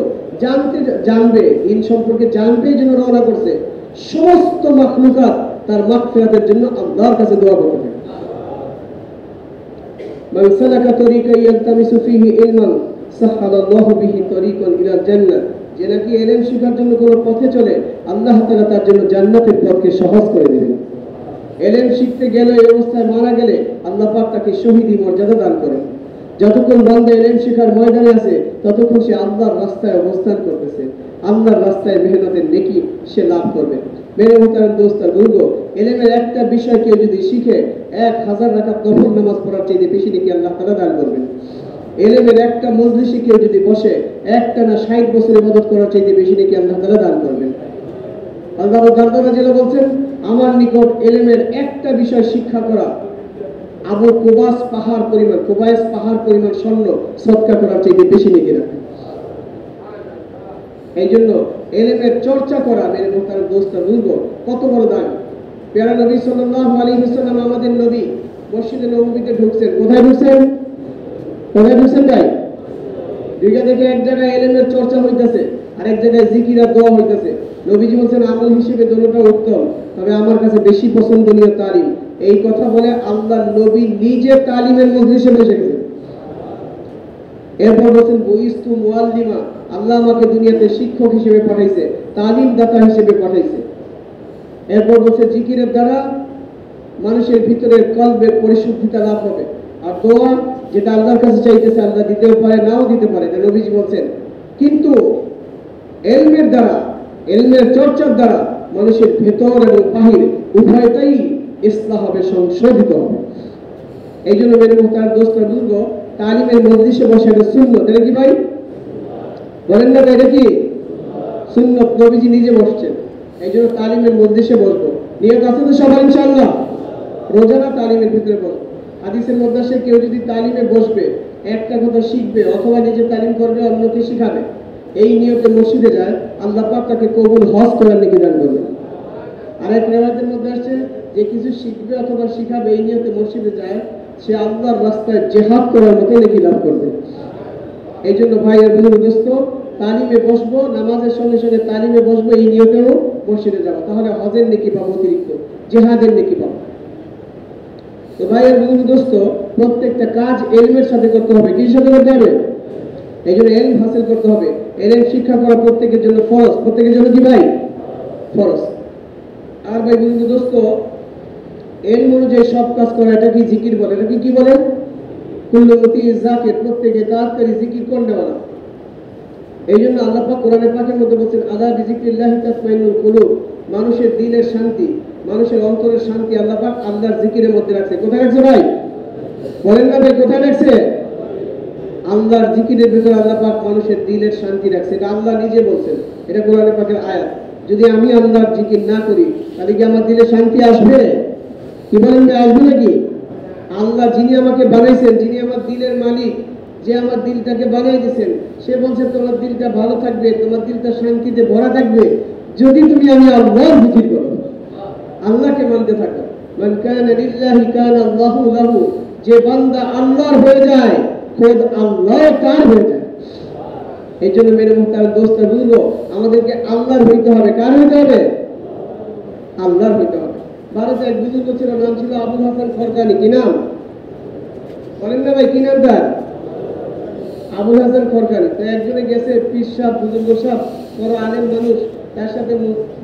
জানবে দিন সম্পর্কে জানবেই জন্য রওনা করছে, সমস্ত মাখলুকাত তার মাগফিরাতের জন্য আল্লাহর কাছে দোয়া করতে থাকে। মান সালাকা তরিকা ইয়ালতামিসু ফীহি ইলমান সাহহালাল্লাহু বিহি তরিকান ইলাল জান্নাহ, যে নাকি ইলম শেখার জন্য কোনো পথে চলে আল্লাহ তাআলা তার জন্য জান্নাতের পথকে সহজ করে দেবেন। ইলম শিখতে গেলে, এই অবস্থায় মারা গেলে আল্লাহ পাক তাকে শহীদি মর্যাদা দান করেন। যতক্ষণ বান্দা ইলম শেখার ময়দানে আছে ততক্ষণ সে আল্লাহর রাস্তায় অবস্থান করতেছে, আল্লাহর রাস্তায় মেহনতের নেকি সে লাভ করবে। মেরে মোহতারাম দোস্ত বুজুর্গ, ইলমের একটা বিষয় কেউ যদি শিখে 1000 রাকাত নফল নামাজ পড়ার চাইতে বেশি নেকি আল্লাহ তাআলা দান করবেন। ইলমের একটা মজলিসে কেউ যদি বসে একটানা 60 বছর ইবাদত করার চাইতে বেশি নেকি আল্লাহ তাআলা দান করবেন। আল্লাহ দারদার রাদিয়াল্লাহু বলছেন আমার নিকট ইলমের একটা বিষয় শিক্ষা করা আবু কুবাস পাহাড় পরিমাণ স্বর্ণ সদকা করার চাইতে বেশি নেকি রাখে। এই জন্য এলেমের চর্চা করা মেরে মোহতারাম দোস্ত বুঝবো কত বড় দান। প্যারা নবী সাল্লাল্লাহু আলাইহি ওয়াসাল্লাম আমাদের নবী মসজিদে নববীতে ঢুকছেন, কোথায় ঢুকছেন? কোথায় ঢুকছেন ভাই? দুইটা দেখে এক জায়গায় এলেমের চর্চা হইতেছে আর এক জায়গায় জিকির আর দোয়া হইতেছে। নবীজি বলছেন আমল হিসেবে দুটোটা উত্তম, তবে আমার কাছে বেশি পছন্দনীয় তালিম। এই কথা বলে আল্লাহ নবী নিজে তালিমের মজলিসে বসে গেছেন। এরপর বলছেন বুইস্তু মুআল্লিমা, আল্লাহ আমাকে দুনিয়াতে শিক্ষক হিসেবে পাঠাইছে, তালিম দাতা হিসেবে পাঠাইছে। এরপর বলছে জিকিরের দ্বারা মানুষের ভিতরের কলবের পরিশুদ্ধিতা লাভ হবে। আর দোয়া যেটা আল্লাহর কাছে চাইতেছে আল্লাহ দিতেও পারে নাও দিতে পারে, এটা নবীজি বলছেন। কিন্তু এলমের দ্বারা, এলমের চর্চার দ্বারা মানুষের ভেতর এবং বাহির উভয়টাই ইসলাহ হবে, সংশোধিত হবে। এই জন্য মেরে মুহতারাম দোস্ত বুজুর্গ, তালিমের মজলিসে বসে এটা সুন্নত। এটা কি ভাই বলেন না? এটা কি সুন্নত? নবীজি নিজে বসছেন। এই জন্য তালিমের মজলিসে বসবো। নিয়ত আছে তো সবাই ইনশাআল্লাহ? রোজানা তালিমের ভিতরে বসবো। হাদিসের মধ্যে আসে কেউ যদি তালিমে বসবে, একটা কথা শিখবে অথবা নিজে তালিম করবে, অন্যকে শিখাবে, এই নিয়তে মসজিদে যায়, আল্লাহ পাক তাকে কবুল হজ করার নেকি দান করবেন। আর এক রিওয়ায়াতের মধ্যে আসছে যে কিছু শিখবে অথবা শিখাবে এই নিয়তে মসজিদে যায়, সে আল্লাহর রাস্তায় জিহাদ করার মতো নেকি লাভ করবে। এই জন্য ভাই আর বন্ধু দোস্ত, তালিমে বসবো, নামাজের সঙ্গে সঙ্গে তালিমে বসবো, এই নিয়তেও মসজিদে যাবো, তাহলে হজের নেকি পাবো, অতিরিক্ত জিহাদের নেকি পাবো। তো ভাই আর বন্ধু দোস্ত, প্রত্যেকটা কাজ এলমের সাথে করতে হবে। কিসের সাথে করতে হবে? এই জন্য এলম হাসিল করতে হবে। এলম শিক্ষা করা প্রত্যেকের জন্য ফরজ। প্রত্যেকের জন্য কি ভাই? ফরজ। আর ভাই বন্ধু দোস্ত, এলম অনুযায়ী সব কাজ করা, এটা কি জিকির বলে? এটা কি বলে? কুল্লু মুতি যাকির, প্রত্যেকে তাড়াতাড়ি জিকির করতে বলা। এই জন্য আল্লাহ পাক কোরআনে পাকের মধ্যে বলছেন আলা বিজিক্রিল্লাহি তাতমাইন্নুল কুলুব, মানুষের দিলের শান্তি, মানুষের অন্তরের শান্তি আল্লাহ পাক আল্লাহর জিকিরের মধ্যে রাখছে। কোথায় রাখছে ভাই? বলেন না ভাই, কোথায় রাখছে? আল্লাহর জিকিরের ভিতরে আল্লাহ পাক মানুষের দিলের শান্তি রাখছে। এটা আল্লাহ নিজে বলছেন, এটা কোরআনে পাকের আয়াত। যদি আমি আল্লাহর জিকির না করি তাহলে কি আমার দিলে শান্তি আসবে? কি বলেন না, আসবে নাকি? আল্লাহ যিনি আমাকে বানাইছেন, যিনি আমার দিলের মালিক, যে আমার দিলটাকে বানিয়ে দিয়েছেন, সে বলছে তোমার দিলটা ভালো থাকবে, তোমার দিলটা শান্তিতে ভরা থাকবে যদি তুমি আমি আল্লাহর জিকির করো, আল্লাহকে মানতে থাকো। মান কানা লিল্লাহি কানা আল্লাহু লাহু, যে বান্দা আল্লাহর হয়ে যায় খোদ আল্লাহ তার হয়ে যায়। এই জন্য মেরে মুহতারাম দোস্ত বুঝলো, আমাদেরকে আল্লাহর হইতে হবে। কার হইতে হবে? আল্লাহর হইতে হবে। ভারতে এক বুজুর্গ ছিল, নাম ছিল আবুল হাসান খরকানি। কি নাম বলেন না ভাই? কি নাম তার? আবুল হাসান খরকানি। তো একজনে গেছে, পীর সাহেব, বুজুর্গ সাহেব, বড় আলেম মানুষ, তার সাথে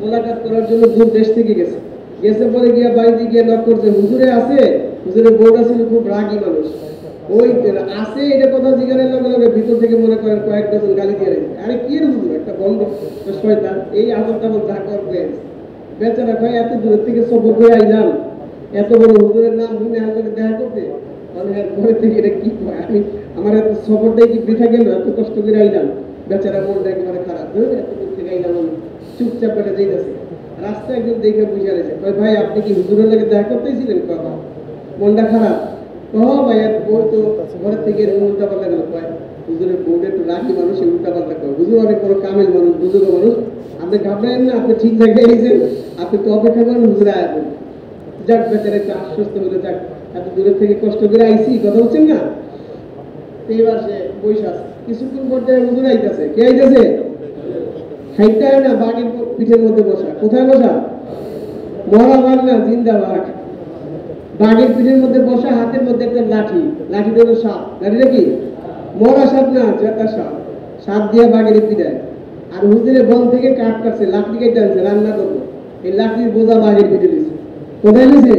মোলাকাত করার জন্য দূর দেশ থেকে গেছে। পরে গিয়া বাড়িতে গিয়ে নক করছে, হুজুরে আছে? হুজুরের বউটা ছিল খুব রাগী মানুষ। ওই আছে এটা কথা জিজ্ঞাসা লগে লগে ভিতর থেকে মনে করেন কয়েক ডজন গালি দিয়ে রেখেছে। আরে কি রে হুজুর, একটা বন্ধ শয়তান, এই আমল তামল যা করবে। বেচারা ভাই এত দূর থেকে সফর করে আইলাম, এত বড় হুজুরের নাম শুনে হাজারে দেখা করতে, মানে ঘরে থেকে এটা কি কয়, আমি আমার এত সফরটাই কি বৃথা গেল? এত কষ্ট করে আইলাম। বেচারা মনটা একেবারে খারাপ, এত দূর থেকে আইলাম, আমি চুপচাপ বেটা যাইতেছে। রাস্তায় একজন দেখে বুঝে রয়েছে, ভাই আপনি কি হুজুরের লাগে দেখা করতেছিলেন? কথা মনটা খারাপ। ভাইয়া বউ তো ঘরের থেকে উল্টা পাল্টা গেল, কয় হুজুরের বউটা একটু রাগি মানুষ, উল্টা পাল্টা করে। হুজুর অনেক বড় কামেল মানুষ, বুজুর্গ মানুষ, আপনি ঘাবড়ায়েন না, আপনি ঠিক জায়গায় এসেছেন, আপনি তো অপেক্ষা করেন, হুজুরে আয়াতেন। যাক বেচারা একটু আশ্বস্ত হলে, যাক এত দূরের থেকে কষ্ট করে আইসি, কথা বলছেন না? এইবার সে বৈশা কিছুক্ষণ পর থেকে হুজুর আইতেছে। কে আইতেছে? হাইটা হয় না, বাঘের পিঠের মধ্যে বসা। কোথায় বসা? মরা বাঘ না, জিন্দা বাঘ। বাঘের পিঠের মধ্যে বসা, হাতের মধ্যে একটা লাঠি, লাঠিটা হলো সাপ। লাঠিটা কি? মরা সাপ না, জেতা সাপ। সাপ দিয়ে বাঘের পিঠায়। আর হুজুরের বন থেকে কাঠ কাটছে, লাকড়ি কেটে আনছে, রান্না করবো। এই লাকড়ির বোঝা বাঘের পিঠে দিয়েছে। কোথায় দিয়েছে?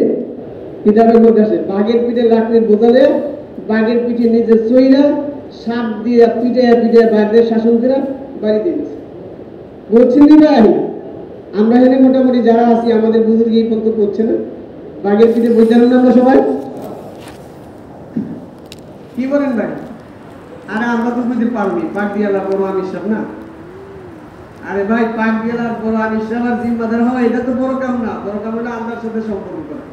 কিতাবের মধ্যে আসে, বাঘের পিঠে লাকড়ির বোঝা দেয়, বাঘের পিঠে নিজে চইরা সাপ দিয়ে পিঠে পিঠে বাঘের শাসন করে বাড়ি দিয়ে দিয়েছে। বলছেন কি ভাই? আমরা এখানে মোটামুটি যারা আছি, আমাদের বুজুর্গ এই পর্যন্ত করছে না, বাঘের পিঠে বই জানেন না আমরা সবাই? কি বলেন ভাই? আরে আমরা তো বুঝতে পারবি, পাক দিয়ালা বড় আমির সাহেব না? আরে ভাই, পাক দিয়ালার বড় আমির সাহেব আর জিম্মাদার হওয়া, এটা তো বড় কাম না। বড় কাম হলো আল্লাহর সাথে সম্পর্ক করা।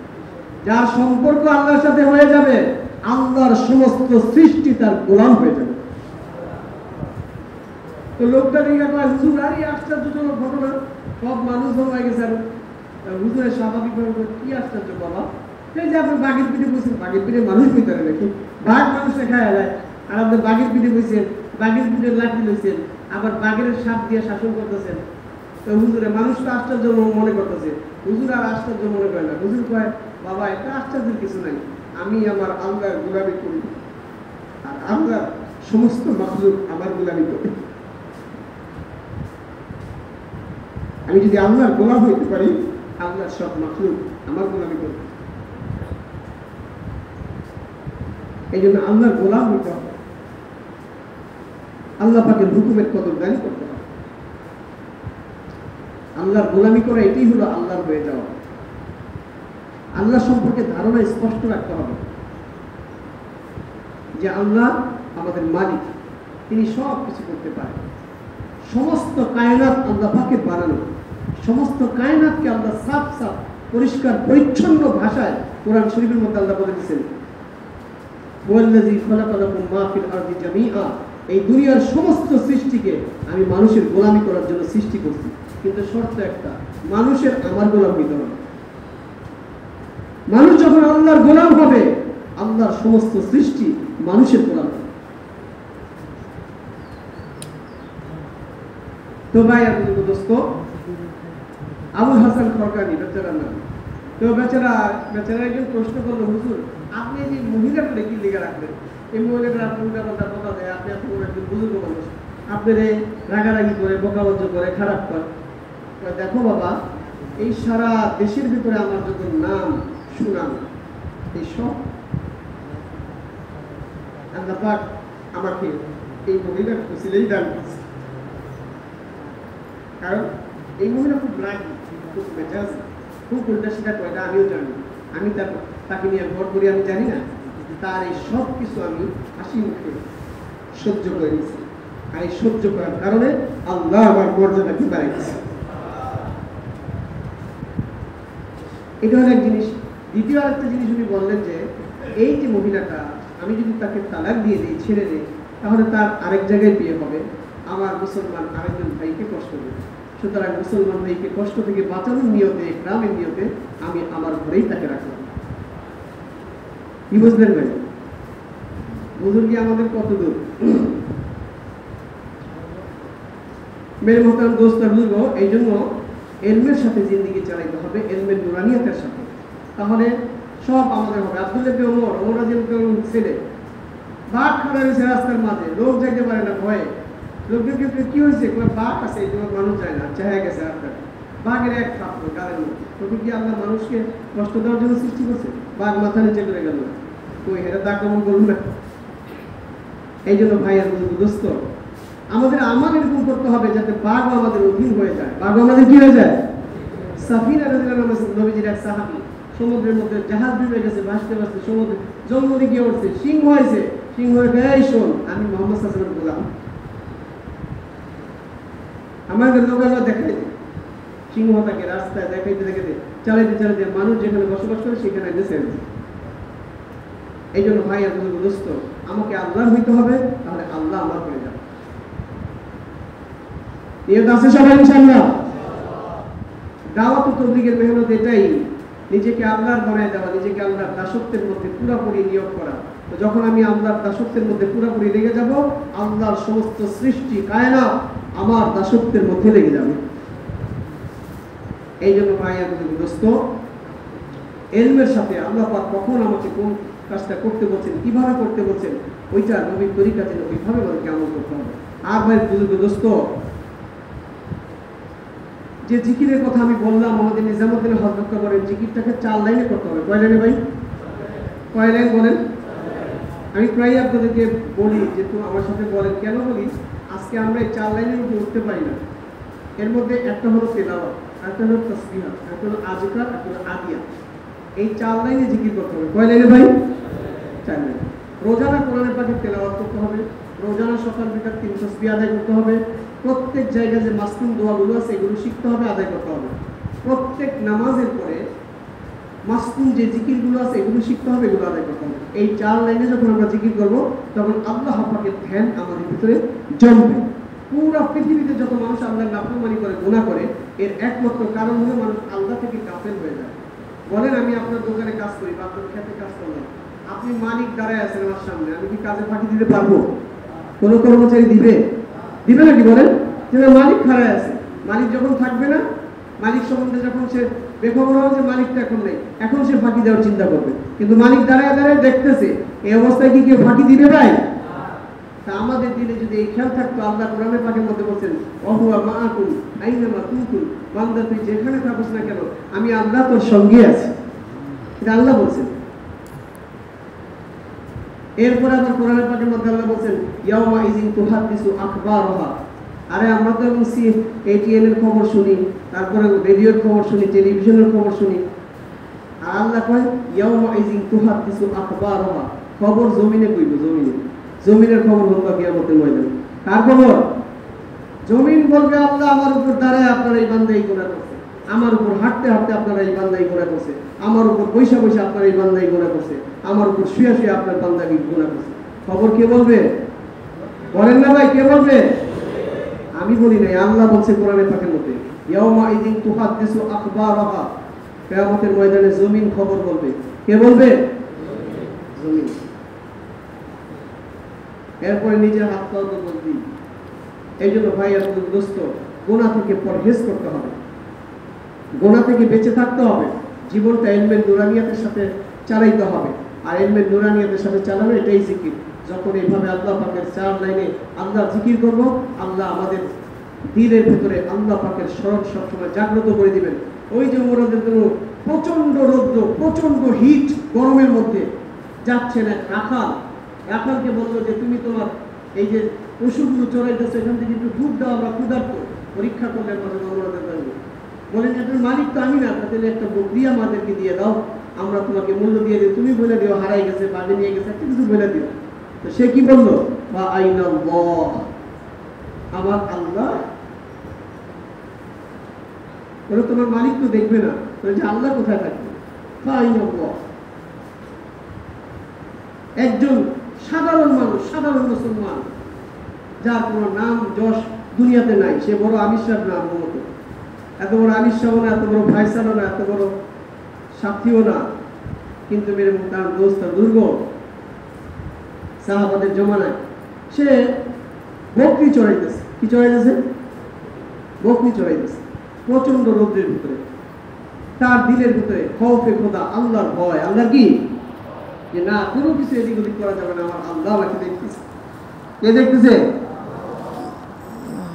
যার সম্পর্ক আল্লাহর সাথে হয়ে যাবে, আল্লাহর সমস্ত সৃষ্টি তার গোলাম হয়ে যাবে। তো লোকটা দিকে কয় হুজুর আরে আশ্চর্যজনক ঘটনা, সব মানুষ হয়ে গেছে। আর হুজুরের স্বাভাবিকভাবে কি আশ্চর্য বাবা, এই যে আপনি বাঘের পিঠে বসেন, বাঘের পিঠে মানুষ ভিতরে নাকি বাঘ মানুষে খায় যায়, আর আপনি বাঘের পিঠে বসেন, বাঘের পিঠে লাঠি লইছেন, আবার বাঘের সাপ দিয়ে শাসন করতেছেন। তো হুজুরে মানুষ তো আশ্চর্য মনে করতেছে, হুজুর আর আশ্চর্য মনে করে না। হুজুর কয় বাবা এটা আশ্চর্যের কিছু নাই, আমি আমার আল্লাহর গোলামি করি আর আল্লাহর সমস্ত মাখলুক আমার গোলামি করে। আমি যদি আল্লাহর গোলাম হইতে পারি, আল্লাহর সব মাখলুক আমার গোলামি করবে। এই জন্য আল্লাহর গোলাম হইতে হবে, আল্লাহ পাকের হুকুমের কদরদারি করতে হবে। আল্লাহর গোলামি করা এটাই হলো আল্লাহর হয়ে যাওয়া। আল্লাহ সম্পর্কে ধারণা স্পষ্ট রাখতে হবে যে আল্লাহ আমাদের মালিক, তিনি সব কিছু করতে পারেন। সমস্ত কায়নাত আল্লাহ পাকের বানানো, সমস্ত কায়নাতকে আল্লাহ সাফ সাফ পরিষ্কার পরিচ্ছন্ন ভাষায় কোরআন শরীফের মধ্যে আল্লাহ বলে দিয়েছেন, ওয়াল্লাযী খালাকা লাকুম মা ফিল আরদি জামিআ, এই দুনিয়ার সমস্ত সৃষ্টিকে আমি মানুষের গোলামি করার জন্য সৃষ্টি করছি, কিন্তু শর্ত একটা, মানুষের আমার গোলাম হইতে হবে। মানুষ যখন আল্লাহর গোলাম হবে, আল্লাহর সমস্ত সৃষ্টি মানুষের গোলাম হবে। তো ভাই আপনি দোস্ত আবুল হাসান খরকানি বেচারার নাম। তো বেচারা একজন প্রশ্ন করলো, হুজুর আপনি যে মহিলাটা কি লেগে রাখবেন, এই মহিলাটা আপনি উল্টা কথা দেয়, আপনি এত বড় একজন বুজুর্গ মানুষ, আপনার রাগারাগি করে বকাবজ্জ করে খারাপ করে। দেখো বাবা, এই সারা দেশের ভিতরে আমার যত নাম সুনাম, এই সব আল্লাহ পাক আমাকে এই মহিলার খুশিলেই দান করছে। কারণ এই মহিলা খুব রাগি, খুব মেজাজ, খুব উল্টা সেটা কয়টা আমিও জানি। আমি তাকে নিয়ে ঘর করি আমি জানি না, তার এই সব কিছু আমি হাসি মুখে সহ্য করে নিয়েছি। আর এই সহ্য করার কারণে আল্লাহ আমার মর্যাদাকে বাড়িয়েছে। এটা হলো এক জিনিস। দ্বিতীয় আরেকটা জিনিস উনি বললেন যে এই যে মহিলাটা, আমি যদি তাকে তালাক দিয়ে দিই, ছেড়ে দিই, তাহলে তার আরেক জায়গায় বিয়ে হবে, আমার মুসলমান আরেকজন ভাইকে কষ্ট দেবে। সুতরাং মুসলমান ভাইকে কষ্ট থেকে বাঁচানোর নিয়তে, গ্রামের নিয়তে আমি আমার ঘরেই তাকে রাখলাম। কি বুঝলেন ভাই? বুঝুন কি আমাদের কত দূর? মেরে মোহতারাম দোস্ত বুঝবো, এই জন্য এলমের সাথে জিন্দিগি চালাইতে হবে, এলমের নুরানিয়াতের সাথে, তাহলে সব আমাদের হবে। আব্দুল্লাহ ইবনে ওমর রাদিয়াল্লাহু আনহু ছেলে বাঘ খাড়া হয়েছে রাস্তার মাঝে, লোক যাইতে পারে না ভয়ে। লোকজনকে কি হয়েছে, বাঘ আছে, এই জন্য মানুষ যায় না, চেহারা গেছে রাস্তায়, বাঘের এক থাপ্পড় গালের মধ্যে। তখন কি আল্লাহ মানুষকে কষ্ট দেওয়ার জন্য সৃষ্টি করছে? বাঘ মাথা নিচে করে গেল, তো এটা তো আক্রমণ করুন না। এই জন্য ভাই আর দোস্ত, আমাদের এরকম করতে হবে যাতে বাঘ আমাদের অধীন হয়ে যায়। বাঘ আমাদের কি হয়ে যায়? সাফিনা রাদিয়াল্লাহু আনহা নবীজির এক সাহাবী, সমুদ্রের মধ্যে জাহাজ ডুবে গেছে, ভাসতে ভাসতে সমুদ্রে জঙ্গলে গিয়ে উঠছে, সিংহ হয়েছে। সিংহ এই শোন, আমি মুহাম্মদ সাল্লাল্লাহু আলাইহি ওয়াসাল্লাম বললাম, আমাদের লোকেরা দেখাই সিংহ তাকে রাস্তায় দেখাইতে চালাইতে মানুষ যেখানে বসবাস করে সেখানে এসে। এই জন্য ভাই আর দোস্ত, আমাকে আল্লাহর হইতে হবে, তাহলে আল্লাহ আমার হয়ে যাবে। নিয়ত আছে সবাই ইনশাআল্লাহ? দাওয়াত ও তাবলীগের মেহনত এটাই, নিজেকে আল্লাহর বানায় দেওয়া, নিজেকে আল্লাহর দাসত্বের মধ্যে পুরোপুরি নিয়োগ করা। তো যখন আমি আল্লাহর দাসত্বের মধ্যে পুরোপুরি লেগে যাব, আল্লাহর সমস্ত সৃষ্টি কায়নাত আমার দাসত্বের মধ্যে লেগে যাবে। এই জন্য ভাই আর দোস্ত, ইলমের সাথে আল্লাহ পাক কখন আমাকে কোন কাজটা করতে বলছেন, কিভাবে করতে বলছেন, ওইটা নবীর তরিকা ছিল, ওইভাবে আমাদেরকে আমল করতে হবে। আর ভাই দোস্ত, যে জিকিরের কথা আমি বললাম, আমাদের নিজামুদ্দিন হযরত কবরের জিকিরটাকে 4 লাইনে করতে হবে। কয় লাইনে ভাই? কয় লাইন বলেন? আমি প্রায় আপনাদেরকে বলি যে তো আমার সাথে বলেন, কেন বলি, আজকে আমরা এই 4 লাইনের উপরে উঠতে পারি না। এর মধ্যে একটা হলো তেলাওয়াত, একটা হলো তাসবিহ, একটা হলো আযকার, একটা হলো আদিয়া। এই 4 লাইনে জিকির করতে হবে। কয় লাইনে ভাই? 4 লাইন। রোজানা কোরআনের পাকে তেলাওয়াত করতে হবে, রোজানা সকাল বিকাল 3 তাসবিহ আদায় করতে হবে, প্রত্যেক জায়গায় যে মাসনুন দোয়াগুলো আছে এগুলো শিখতে হবে, আদায় করতে হবে। প্রত্যেক নামাজের পরে মাসনুন যে জিকিরগুলো আছে এগুলো শিখতে হবে, এগুলো আদায় করতে হবে। এই 4 লাইনে যখন আমরা জিকির করব, তখন আল্লাহ পাকের ধ্যান আমাদের ভিতরে জমবে। পুরো পৃথিবীতে যত মানুষ আল্লাহর নাফরমানি করে, গুনাহ করে, এর একমাত্র কারণ হলো মানুষ আল্লাহ থেকে গাফেল হয়ে যায়। বলেন আমি আপনার দোকানে কাজ করি বা আপনার ক্ষেতে কাজ করলাম, আপনি মালিক দাঁড়ায় আছেন আমার সামনে, আমি কি কাজে ফাঁকি দিতে পারবো? কোনো কর্মচারী দিবে? দিবে নাকি বলেন? যে মালিক দাঁড়ায় আছে, মালিক যখন থাকবে না, মালিক সম্বন্ধে যখন সে বেখবর হবে যে মালিকটা এখন নেই, এখন সে ফাঁকি দেওয়ার চিন্তা করবে। কিন্তু মালিক দাঁড়ায় দাঁড়ায় দেখতেছে, এই অবস্থায় কি কেউ ফাঁকি দিবে ভাই? তা আমাদের দিলে যদি এই খেয়াল থাকতো, আল্লাহ কোরআনে পাকের মধ্যে বলছেন ওহুয়া মাআকুম আইনামা কুনতুম, বান্দা তুই যেখানে থাকিস না কেন আমি আল্লাহ তোর সঙ্গে আছি, এটা আল্লাহ বলছেন। এরপর আবার কোরআনে পাকের মধ্যে আল্লাহ বলছেন ইয়াউমা ইযিন তুহাদ্দিসু আখবারহা, আরে আমরা তো বলছি এটিএন এর খবর শুনি, তারপরে রেডিওর খবর শুনি, টেলিভিশনের খবর শুনি, আর আল্লাহ কয় ইয়াউমা ইযিন তুহাদ্দিসু আখবারহা, খবর জমিনে কইব, জমিনের খবর বলবো কিয়ামতের ময়দানে। কার খবর? জমিন বলবে আল্লাহ আমার উপর দাঁড়ায় আপনারা এই বান্দা এই গুনাহ করছে, আমার উপর হাঁটতে হাঁটতে আপনারা এই বান্দা এই গুনাহ করছে, আমার উপর বৈশা বৈশা আপনারা এই বান্দা এই গুনাহ করছে, আমার উপর শুয়ে শুয়ে আপনার বান্দা এই গুনাহ করছে। খবর কে বলবে? বলেন না ভাই, কে বলবে? আমি বলি নাই, আল্লাহ বলছে কোরআনে পাকের মধ্যে ইয়াউমা ইযিন তুহাদ্দিসু আখবারহা, কিয়ামতের ময়দানে জমিন খবর বলবে। কে বলবে? জমিন। এরপরে নিজের হাত পাও তো বলবি। এই জন্য ভাই আর দোস্ত, গুনাহ থেকে পরহেজ করতে হবে, গুনাহ থেকে বেঁচে থাকতে হবে, জীবনটা ইলমে নুরানিয়াতের সাথে চালাইতে হবে। আর ইলমে নুরানিয়াতের সাথে চালানো এটাই জিকির। যখন এইভাবে আল্লাহ পাকের চার লাইনে আল্লাহ জিকির করব, আল্লাহ আমাদের দিলের ভিতরে আল্লাহ পাকের স্মরণ সবসময় জাগ্রত করে দিবেন। ওই যে ওমরাদের জন্য প্রচন্ড রৌদ্র, প্রচন্ড হিট, গরমের মধ্যে যাচ্ছেন এক রাখালকে বললো যে তুমি তোমার এই যে পশুগুলো চড়াইতেছো, এখান থেকে একটু দুধ দাও, আমরা ক্ষুধার্ত। পরীক্ষা করলেন ওমরাদের জন্য, বলেন যে মালিক তো আমি না, তাহলে একটা বকরি আমাদেরকে দিয়ে দাও, আমরা তোমাকে মূল্য দিয়ে দিই, তুমি বলে দিও হারাই গেছে, বাজে নিয়ে গেছে, একটা কিছু বলে দিও। তো সে কি বললো? বা আইনাল্লাহ, আমার আল্লাহ। বলে তোমার মালিক তো দেখবে না, বলে যে আল্লাহ কোথায় থাকবে? বা আইনাল্লাহ। একজন সাধারণ মানুষ, সাধারণ মুসলমান, যার কোনো নাম যশ দুনিয়াতে নাই, সে বড় আমির সাহেব না, আমার মতো এত বড় আমির সাহেব না, এত বড় ভাইসালও না, এত বড় সাথীও না, কিন্তু মেরে তার দোস্ত দুর্গ সাহাবাদের জমানায় সে বকরি চড়াইতেছে। কি চড়াইতেছে? বকরি চড়াইতেছে প্রচন্ড রৌদ্রের ভিতরে। তার দিলের ভিতরে খৌফে খোদা, আল্লাহর ভয়। আল্লাহ কি? যে না, কোনো কিছু এদিক ওদিক করা যাবে না, আমার আল্লাহ আমাকে দেখতেছে। কে দেখতেছে?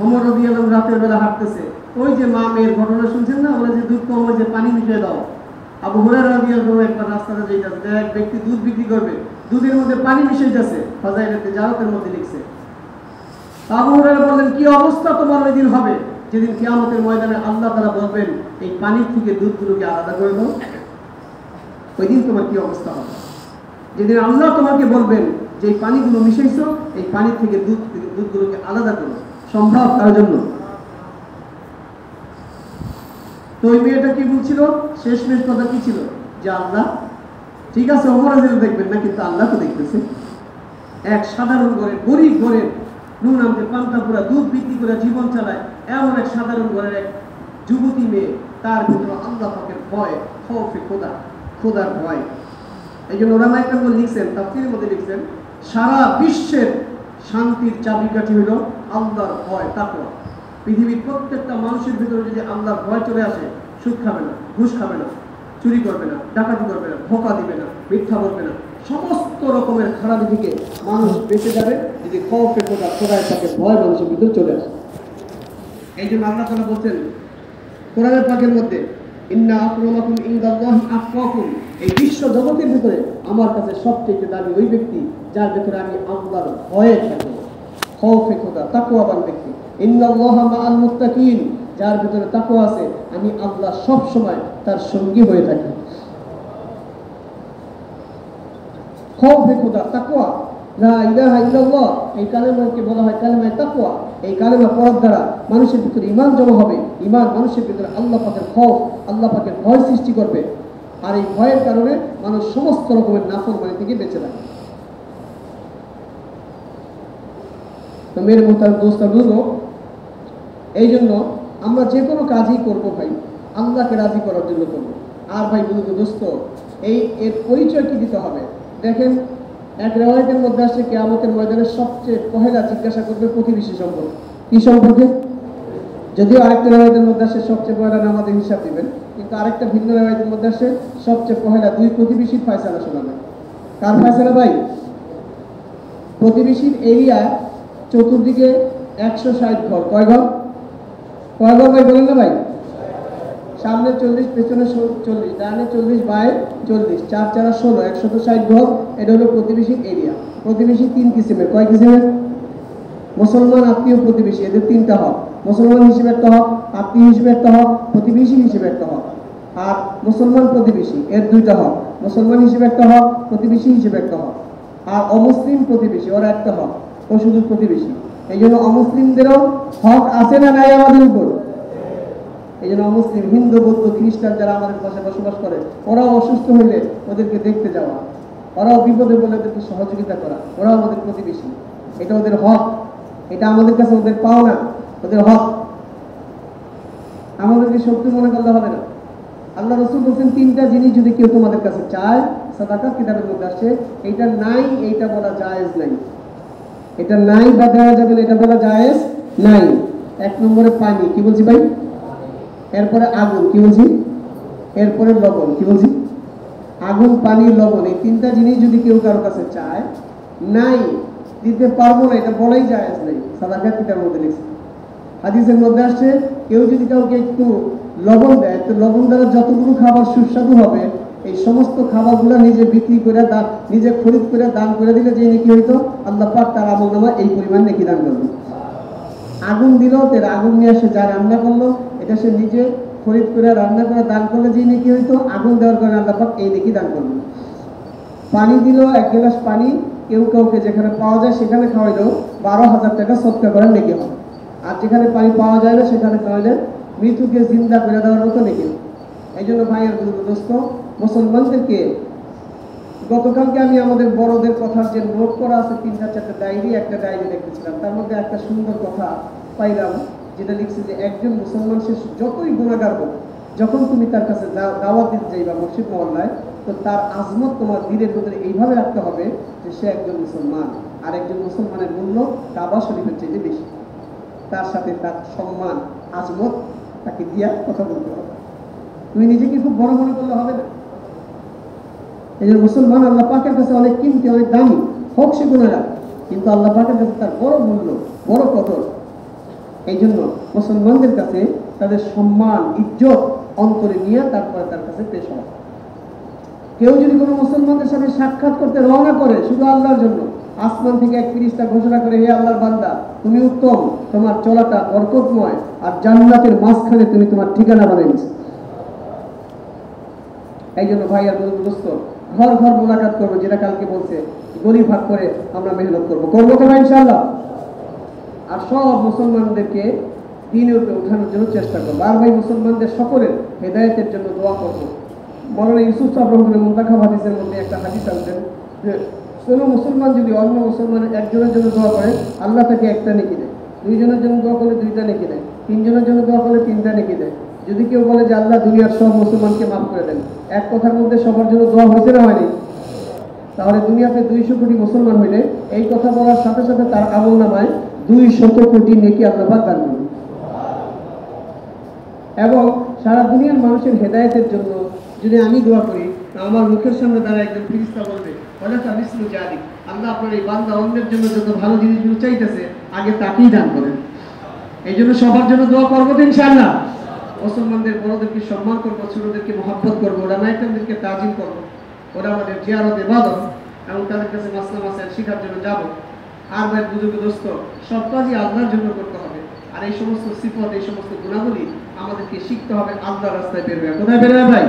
ওমর রাদিয়াল্লাহু আনহু রাতের বেলা হাঁটতেছে, ওই যে মা মেয়ের ঘটনা শুনছেন না, বলে যে দুধ কম হয়েছে, পানি মিশিয়ে দাও। আবু হুরায়রা রাদিয়াল্লাহু আনহু একবার রাস্তাতে যাইতেছে, এক ব্যক্তি দুধ বিক্রি করবে, দুধের মধ্যে পানি মিশিয়ে যাচ্ছে, ফাজাইলে জারাতের মধ্যে লিখছে। আবু হুরায়রা বললেন, কি অবস্থা তোমার ওই দিন হবে, যেদিন কিয়ামতের ময়দানে আল্লাহ তাআলা বলবেন এই পানি থেকে দুধগুলোকে আলাদা করে দাও। ওই দিন তোমার কি অবস্থা হবে, যেদিন আল্লাহ তোমাকে বলবেন যে এই পানিগুলো মিশাইছো, এই পানি থেকে দুধগুলোকে আলাদা করো। সম্ভব তার জন্য? তো ওই মেয়েটা কি বলছিল? শেষমেশ কথা কি ছিল? যে আল্লাহ ঠিক আছে, ওমর রাদিয়াল্লাহু দেখবেন না, কিন্তু আল্লাহ তো দেখতেছে। এক সাধারণ ঘরে, গরিব ঘরের, নুন আনতে পান্তা পুরা দুধ বিক্রি করে জীবন চালায় এমন এক সাধারণ ঘরের এক যুবতী মেয়ে, তার ভিতরে আল্লাহ পাকের ভয়, খৌফে খোদা, খোদার ভয়। এই জন্য ওলামায়ে কেরাম লিখছেন, তাফসীরের মধ্যে লিখছেন, সারা বিশ্বের শান্তির চাবিকাঠি হলো আল্লাহর ভয়, তাকওয়া। পৃথিবীর প্রত্যেকটা মানুষের ভিতরে যদি আল্লাহর ভয় চলে আসে, সুদ খাবে না, ঘুষ খাবে না, চুরি করবে না, ডাকাতি করবে না, ধোঁকা দিবে না, মিথ্যা বলবে না, সমস্ত রকমের খারাপ দিকে মানুষ বেঁচে যাবে যদি খৌফে খোদা, খোদার পাকের ভয় মানুষের ভিতরে চলে আসে। এই জন্য আল্লাহ তাআলা বলছেন কোরআনের পাকের মধ্যে, ইন্না আকরামাকুম ইনদাল্লাহি আতকাকুম, এই বিশ্ব জগতের ভিতরে আমার কাছে সবচেয়ে দামি ওই ব্যক্তি যার ভিতরে আমি আল্লাহর ভয়ে থাকি, খৌফে খোদা, তাকওয়াবান ব্যক্তি। ইন্নাল্লাহা মাআল মুত্তাকিন, যার ভিতরে তাকওয়া আছে, আমি আল্লাহ সব সময় তার সঙ্গী হয়ে থাকি। খৌফে খোদা, তাকওয়া, লা ইলাহা ইল্লাল্লাহ, এই কালেমাকে বলা হয় কালেমায়ে তাকওয়া। এই কালেমা পড়ার দ্বারা মানুষের ভিতরে ঈমান জমা হবে। ঈমান মানুষের ভিতরে আল্লাহ পাকের খৌফ, আল্লাহ পাকের ভয় সৃষ্টি করবে। আর এই ভয়ের কারণে মানুষ সমস্ত রকমের নাফরমানি থেকে বেঁচে থাকে। তো মেরে মোহতারাম দোস্ত বুঝো, এই জন্য আমরা যে কোনো কাজই করব ভাই আল্লাহকে রাজি করার জন্য করবো। আর ভাই বুঝুন দোস্ত, এর পরিচয় কি দিতে হবে? দেখেন, এক রেওয়ায়েতের মধ্যে আসছে কিয়ামতের ময়দানে সবচেয়ে পহেলা জিজ্ঞাসা করবে প্রতিবেশী সম্পর্কে। কি সম্পর্কে? যদিও আরেকটা রেওয়ায়েতের মধ্যে আসে সবচেয়ে পহেলা নামাজের হিসাব দিবেন, কিন্তু আরেকটা ভিন্ন রেওয়ায়েতের মধ্যে আসে সবচেয়ে পহেলা দুই প্রতিবেশীর ফয়সালা শোনাবে। কার ফয়সালা ভাই? প্রতিবেশীর এরিয়া চতুর্দিকে 160 ঘর। কয় ঘর? কয় ঘর ভাই বলেন না ভাই? সামনে 40, পেছনে 40, ডানে 40, বায়ে 40, 4 4 16, 160 ঘর। এটা হলো প্রতিবেশীর এরিয়া। প্রতিবেশী 3 কিসিমের। কয় কিসিমের? মুসলমান, আত্মীয়, প্রতিবেশী, এদের 3টা হক। মুসলমান হিসেবে একটা হক, আত্মীয় হিসেবে একটা হক, প্রতিবেশী হিসেবে একটা হক। আর মুসলমান প্রতিবেশী এর 2টা হক, মুসলমান হিসেবে একটা হক, প্রতিবেশী হিসেবে একটা হক। আর অমুসলিম প্রতিবেশী ওরা একটা হক, ও শুধু প্রতিবেশী। এই জন্য অমুসলিমদেরও হক আছে না নাই আমাদের উপর? এই জন্য অমুসলিম, হিন্দু, বৌদ্ধ, খ্রিস্টান যারা আমাদের পাশে বসবাস করে, ওরাও অসুস্থ হইলে ওদেরকে দেখতে যাওয়া, ওরাও বিপদে বলে ওদেরকে সহযোগিতা করা, ওরাও আমাদের প্রতিবেশী। এটা ওদের হক, এটা আমাদের কাছে ওদের পাওনা, ওদের হক। আমাদেরকে শত্রু মনে করলে হবে না। আল্লাহ রাসূল বলেন 3টা জিনিস যদি কেউ তোমাদের কাছে চায়, সাদাকাত কিতাবের মধ্যে আসছে, এইটা নাই এইটা বলা জায়েজ নাই। এটা নাই বা দেওয়া যাবে না এটা বলা জায়েজ নাই। 1 নম্বরে পানি, কি বলছি ভাই? এরপরে আগুন, কি বলছি? এরপরে লবণ, কি বলছি? আগুন, পানি, লবণ, এই 3টা জিনিস যদি কেউ কারো কাছে চায়, নাই দিতে পারবো না, এটা বলাই জায়েজ নাই। সাদাকাত কিতাবের মধ্যে লিখছে। হাদিসের মধ্যে আসছে কেউ যদি কাউকে একটু লবণ দেয়, তো লবণ দ্বারা যতগুলো খাবার সুস্বাদু হবে, এই সমস্ত খাবারগুলো নিজে বিক্রি করে নিজে খরিদ করে দান করে দিলে যে নেকি হইতো, আল্লাহ পাক তার আমলনামায় এই পরিমাণ নেকি দান করবে। আগুন দিল, তার আগুন নিয়ে এসে যা রান্না করলো, এটা সে নিজে খরিদ করে রান্না করে দান করলে যে নেকি হইতো, আগুন দেওয়ার কারণে আল্লাহ পাক এই নেকি দান করবে। পানি দিল, 1 গ্লাস পানি কেউ কাউকে যেখানে পাওয়া যায় সেখানে খাওয়াইলেও 12,000 টাকা সদকা করার নেকি হয়। আর যেখানে পানি পাওয়া যায় না সেখানে খাওয়াইলে মৃত্যুকে জিন্দা করে দেওয়ার মতো নেকি। এই জন্য ভাইয়ের দোস্ত, মুসলমানদেরকে গতকালকে আমি আমাদের বড়দের কথার যে নোট করা আছে 3টা 4টা ডায়েরি, একটা ডায়েরি দেখতেছিলাম, তার মধ্যে একটা সুন্দর কথা পাইলাম, যেটা লিখছে যে একজন মুসলমান সে যতই গুনাহগার হোক, যখন তুমি তার কাছে দাওয়াত দিতে যাইবা মসজিদ মহল্লায়, তো তার আজমত তোমার দিলের ভিতরে এইভাবে রাখতে হবে যে সে একজন মুসলমান, আর একজন মুসলমানের মূল্য কাবা শরীফের চেয়ে বেশি। তার সাথে তার সম্মান, আজমত তাকে দিয়া কথা বলতে হবে। তুমি নিজেকে খুব বড় মনে করলে হবে না। এই জন্য মুসলমান আল্লাহ পাকের কাছে অনেক কিমতি, অনেক দামি, হোক সে গুনাহগার, কিন্তু আল্লাহ পাকের কাছে তার বড় মূল্য, বড় কদর। এই জন্য মুসলমানদের কাছে তাদের সম্মান, ইজ্জত অন্তরে নিয়ে তারপরে তার কাছে পেশ হওয়া। কেউ যদি কোনো মুসলমানদের সাথে সাক্ষাৎ করতে রওনা করে শুধু আল্লাহর জন্য, আসমান থেকে এক ফেরেশতা ঘোষণা করে, হে আল্লাহর বান্দা, তুমি উত্তম, তোমার চলাটা বরকতময়, আর জান্নাতের মাঝখানে তুমি তোমার ঠিকানা বানিয়েছো। এই জন্য ভাই আর দোস্ত, ঘর ঘর মোলাকাত করবো, যেটা কালকে বলছে, গলি ভাগ করে আমরা মেহনত করবো তো ভাই ইনশাআল্লাহ। আর সব মুসলমানদেরকে দ্বীনের উপরে উঠানোর জন্য চেষ্টা করবো। আর ভাই মুসলমানদের সকলের হেদায়েতের জন্য দোয়া করবো। মাওলানা ইউসুফ সাহেব রহমানের মুন্তাখাব হাদিসের মধ্যে একটা হাদিস আনছেন যে কোনো মুসলমান যদি অন্য মুসলমানের একজনের জন্য দোয়া করে, আল্লাহ তাকে একটা নেকি দেয়। 2 জনের জন্য দোয়া করলে 2টা নেকি দেয়। 3 জনের জন্য দোয়া করলে 3টা নেকি দেয়। যদি কেউ বলে যে আল্লাহ দুনিয়ার সব মুসলমানকে মাফ করে দেন, এক কথার মধ্যে সবার জন্য দোয়া হয়েছে না হয়নি? তাহলে দুনিয়াতে 200 কোটি মুসলমান হইলে এই কথা বলার সাথে সাথে তার আমলনামায় 200 কোটি নেকি আল্লাহ পাক দান করবেন। এবং সারা দুনিয়ার মানুষের হেদায়েতের জন্য যদি আমি দোয়া করি, আমার মুখের সামনে দ্বারা একজন ফেরেশতা বলবে, ওয়ালাকা মিসলু জালিক, আল্লাহ আপনার এই বান্দা অন্যের জন্য যত ভালো জিনিসগুলো চাইতেছে আগে তাকেই দান করেন। এই জন্য সবার জন্য দোয়া করবো তো ইনশাআল্লাহ। মুসলমানদের বড়দেরকে সম্মান করবো, ছোটদেরকে মহব্বত করবো, ওলামায়ে-কেরামদেরকে তাজিম করবো, ওরা আমাদের জিয়ারত ইবাদত, এবং তাদের কাছে মাসলা মাসাইল শেখার জন্য যাবো। আর ভাই বুজুর্গ দোস্ত, সব কাজই আল্লাহর জন্য করতে হবে। আর এই সমস্ত সিফত, এই সমস্ত গুণাবলী আমাদেরকে শিখতে হবে আল্লাহর রাস্তায় বের হয়ে। কোথায় বের হয় ভাই?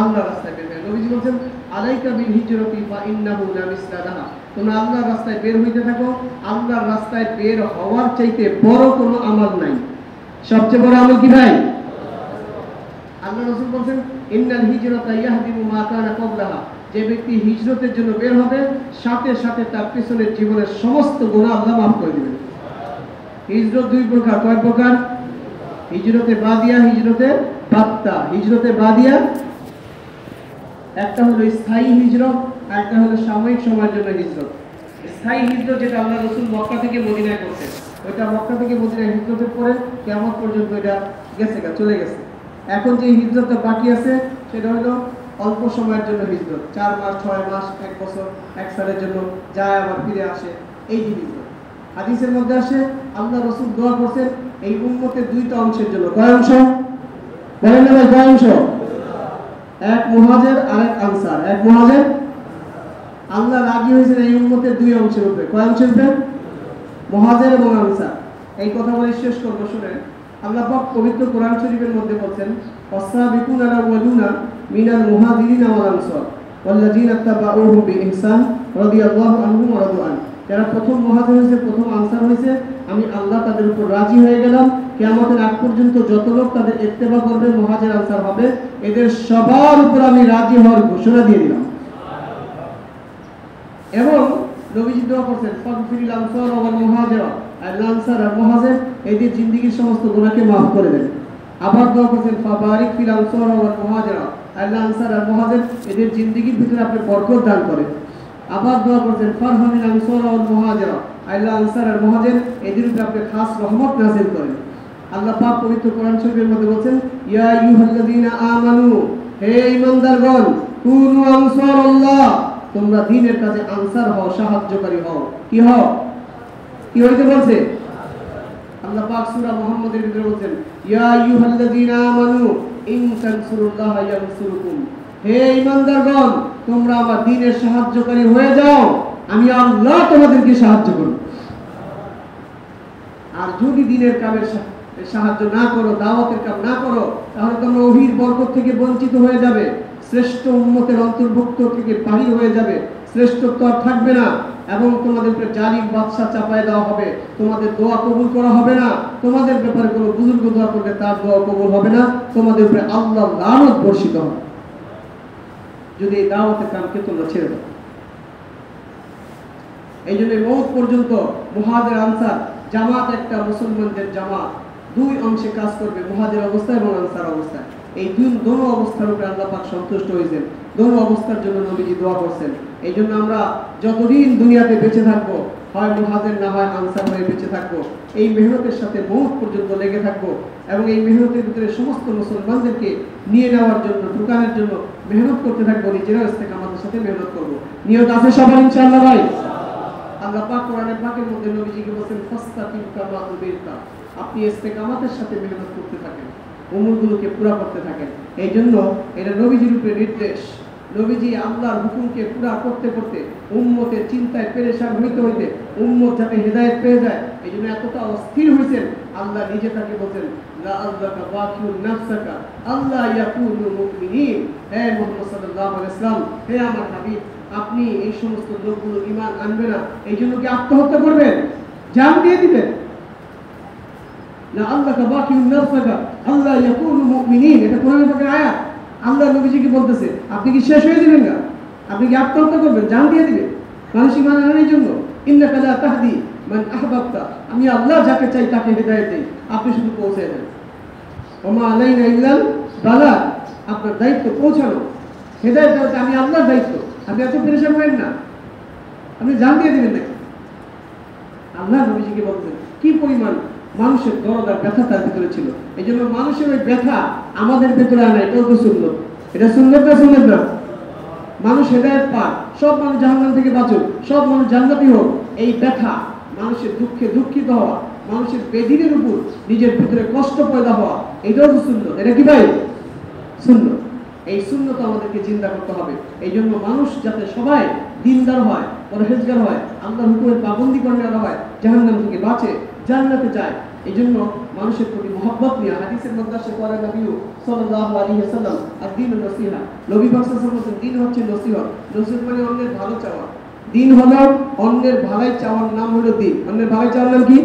আল্লাহর রাস্তায় বের হয়ে। নবীজি বলেন, আলাইকা বিল হিজরতি ফা ইন্নাহু লা মিসলা লাহা, তোমরা আল্লাহর রাস্তায় বের হইতে থাকো। আল্লাহর রাস্তায় বের হওয়ার চাইতে বড় কোনো আমল নাই। সবচেয়ে বড় আমল কি ভাই? আল্লাহ রাসূল বলেন, ইন্নাল হিজরাতা ইয়াহদিমু মা কানা ক্বাবলাহা, যে ব্যক্তি হিজরতের জন্য বের হবে, সাথে সাথে তার পিছনের জীবনের সমস্ত গুনাহ আল্লাহ মাফ করে দিবেন। হিজরত দুই প্রকার, কয় প্রকার? হিজরতে বাদিয়া, হিজরতে বাত্তা। হিজরতে বাদিয়া একটা হলো স্থায়ী হিজরত, আর একটা হলো সাময়িক সময়ের জন্য হিজরত। স্থায়ী হিজরত যেটা আল্লাহ রাসূল মক্কা থেকে মদিনায় করতেন, ওইটা মক্কা থেকে মদিনায় হিজরতের পরে কিয়ামত পর্যন্ত এটা গেছে, চলে গেছে। এখন যে হিজরতটা বাকি আছে সেটা হলো অল্প সময়ের জন্য হিজরত, 4 মাস, 6 মাস, 1 বছর, 1 সালের জন্য যায় আবার ফিরে আসে, এই যে হিজরত। হাদিসের মধ্যে আসে আল্লাহ রাসূল দোয়া করছেন এই উম্মতের দুইটা অংশের জন্য। কয় অংশ? বলেন না ভাই, কয় অংশ? এক মুহাজির আর এক আনসার। এক মুহাজির, আল্লাহ রাজি হয়েছেন এই উম্মতের দুই অংশের উপরে। কয় অংশের উপরে? মুহাজির এবং আনসার। এই কথা বলে শেষ করব, শুনেন। আল্লাহ পাক পবিত্র কোরআন শরীফের মধ্যে বলেন, ওয়াসাবিকুনা আল-আউয়ালুনা মিনাল মুহাজিরিনা ওয়াল আনসার ওয়াল্লাযিনা তাবাউহুম বিইহসান রাদিয়াল্লাহু আনহুম ওয়া রাদু আন। যারা প্রথম মুহাজির হয়েছে, প্রথম আনসার হয়েছে, আমি আল্লাহ তাদের উপর রাজি হয়ে গেলাম। কিয়ামতের আগ পর্যন্ত যত লোক তাদের ইত্তেবা করবে, মুহাজির আনসার হবে, এদের সবার উপর আমি রাজি হওয়ার ঘোষণা দিয়ে দিলাম। এবং নবীজি দোয়া করছেন, ফাগফিরিল আনসার ওয়াল মুহাজিরা, আল্লাহ আনসার আর মুহাজির এদের জিন্দেগীর সমস্ত গুনাহকে maaf করে দেন। আবার দোয়া করছেন, ফাবারিক ফিল আনসার ওয়াল মুহাজিরা, আল্লাহ আনসার আর মুহাজির এদের জিন্দেগীর ভিতরে আপনি বরকত দান করেন। আবার দোয়া করছেন, ফারহামিল আনসার ওয়াল মুহাজিরা, আল্লাহ আনসার আর মুহাজির এদের উপরে আপনি খাস রহমত নাযিল করেন। আল্লাহ পাক পবিত্র কোরআন শরীফের মধ্যে বলেন, ইয়া আইয়ুহাল্লাযীনা আমানু, হে ঈমানদারগণ, কুনু আনসারাল্লাহ, তোমরা দ্বীনের কাজে আনসার হও, সাহায্যকারী হও। কি হও? কি হইতে বলছে? আল্লাহ পাক সূরা মুহাম্মদের ভিতরে বলেন, ইয়া আইয়ুহাল্লাযীনা আমানু ইন তানসুরুল্লাহা ইয়ানসুরকুম, হে ঈমানদারগণ, তোমরা আমার দ্বীনের সাহায্যকারী হয়ে যাও, আমি আল্লাহ তোমাদেরকে সাহায্য করব। আর যদি দ্বীনের কামের সাহায্য না করো, দাওয়াতের কাম না করো, তাহলে তোমরা ওহীর বরকত থেকে বঞ্চিত হয়ে যাবে, শ্রেষ্ঠ উম্মতের অন্তর্ভুক্ত থেকে বাহির হয়ে যাবে, শ্রেষ্ঠত্ব আর থাকবে না, এবং তোমাদের উপরে জালিম বাদশা চাপায় দেওয়া হবে, তোমাদের দোয়া কবুল করা হবে না, তোমাদের ব্যাপারে কোনো বুজুর্গ দোয়া করলে তার দোয়া কবুল হবে না, তোমাদের উপরে আল্লাহর লানত বর্ষিত হবে যদি এই দাওয়াতের কামকে তোমরা ছেড়ে দাও। এই জন্য মওত পর্যন্ত মুহাজির আনসার জামাত একটা মুসলমানদের জামাত দুই অংশে কাজ করবে, মুহাজির অবস্থায় এবং আনসার অবস্থায়। এই দুটো অবস্থার উপরে আল্লাহ পাক সন্তুষ্ট হয়েছেন, দুটো অবস্থার জন্য নবীজি দোয়া করছেন। এই জন্য আমরা যতদিন দুনিয়াতে বেঁচে থাকবো, হয় মুহাজির না হয় আনসার হয়ে বেঁচে থাকবো, এই মেহনতের সাথে মওত পর্যন্ত লেগে থাকবো, এবং এই মেহনতের ভিতরে সমস্ত মুসলমানদেরকে নিয়ে নেওয়ার জন্য, ঢুকানোর জন্য মেহনত করতে থাকবো, নিজেরাও ইস্তেকামাতের সাথে মেহনত করবো। নিয়ত আছে সবার ইনশাআল্লাহ ভাই? আল্লাহ পাক কোরআনে পাকের মধ্যে নবীজিকে বলেন, ফাস্তাকিম কামা উমিরতা, আপনি ইস্তেকামাতের সাথে মেহনত করতে থাকেন, উমরগুলোকে পুরা করতে থাকেন। এই জন্য এটা নবীজির উপরে নির্দেশ। নবীজি আল্লাহর হুকুমকে পুরা করতে করতে উম্মতের চিন্তায় পেরেশান হইতে হইতে উম্মত যাতে হেদায়েত পেয়ে যায়, এই জন্য এতটা অস্থির হয়েছেন, আল্লাহ নিজে তাকে বলেন, লা আল্লাকা বাকিউন নাফসাকা আল্লাহ ইয়াকুনু মুমিনিন। হে মুহাম্মদ সাল্লাল্লাহু আলাইহি ওয়াসাল্লাম, হে আমার হাবিব, আপনি এই সমস্ত লোকগুলো ঈমান আনবে না, এই জন্য কি আত্মহত্যা করবেন, জান দিয়ে দিবেন? লা আল্লাকা বাকিউন নাফসাকা আল্লাহ ইয়াকুনু মুমিনিন, এটা কোরআনের পাকের আয়াত। আল্লাহ নবীজিকে বলতেছে, আপনি কি শেষ হয়ে যাবেন না? আপনি কি আত্মহত্যা করবেন, জান দিয়ে দিবেন মানুষ ঈমান আনার জন্য? ইন্নাকা লা তাহদি মান আহবাবতা, আমি আল্লাহ যাকে চাই তাকে হেদায়েত দেই, আপনি শুধু পৌঁছে দেন। ওমা আলাইনা ইল্লাল বালাগ, আপনার দায়িত্ব পৌঁছানো, হেদায়েত দেওয়া আমি আল্লাহর দায়িত্ব, আপনি এত পেরেশান হবেন না, আপনি জান দিয়ে দিবেন নাকি? আল্লাহ নবীজিকে বলতেন কি পরিমাণ মানুষের দরদ আর ব্যথা তার ভিতরে ছিল। এই জন্য মানুষের ওই ব্যথা আমাদের ভিতরে আনা, এটাও তো সুন্নত। এটা সুন্নত না সুন্নত না? মানুষ হেদায়েত পাক, সব মানুষ জাহান্নাম থেকে বাঁচুক, সব মানুষ জান্নাতি হোক, এই ব্যথা, মানুষের দুঃখে দুঃখিত হওয়া, মানুষের বেদিনের উপর নিজের ভিতরে কষ্ট পয়দা হওয়া, এটাও তো সুন্নত। এটা কি ভাই? সুন্নত। এই সুন্নত আমাদেরকে জিন্দা করতে হবে। এই জন্য মানুষ যাতে সবাই দিনদার হয়, পরহেজগার হয়, আল্লাহর হুকুমের পাবন্দি করা হয়, জাহান্নাম থেকে বাঁচে, জান্নাতে যায়। এই জন্য মানুষের প্রতি মহব্বত নিয়ে হাদিসের মধ্যে আসে পরে নবী সাল্লাল্লাহু আলাইহি ওয়াসাল্লাম আদ-দীনুন নসিহা, নবী পাক সাল্লাল্লাহু আলাইহি ওয়াসাল্লাম, দিন হচ্ছে নসিহত। নসিহত মানে অন্যের ভালো চাওয়া। দিন হলো অন্যের ভালাই চাওয়ার নাম হলো দিন। অন্যের ভালাই চাওয়ার নাম কি?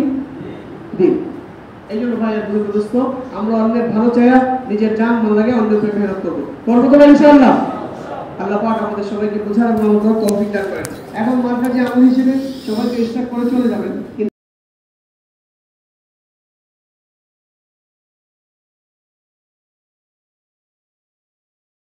দিন। এই জন্য ভাই আর দোস্ত, আমরা অন্যের ভালো চাইয়া নিজের জান মাল লাগে অন্যের উপরে মেহনত করবো। করবো তো ইনশাআল্লাহ? আল্লাহ পাক আমাদের সবাইকে বোঝার এবং আমাদের তৌফিক দান করেন। এখন মার্কাজি আমল হিসেবে সবাইকে ইশরাক করে চলে যাবেন, কিন্তু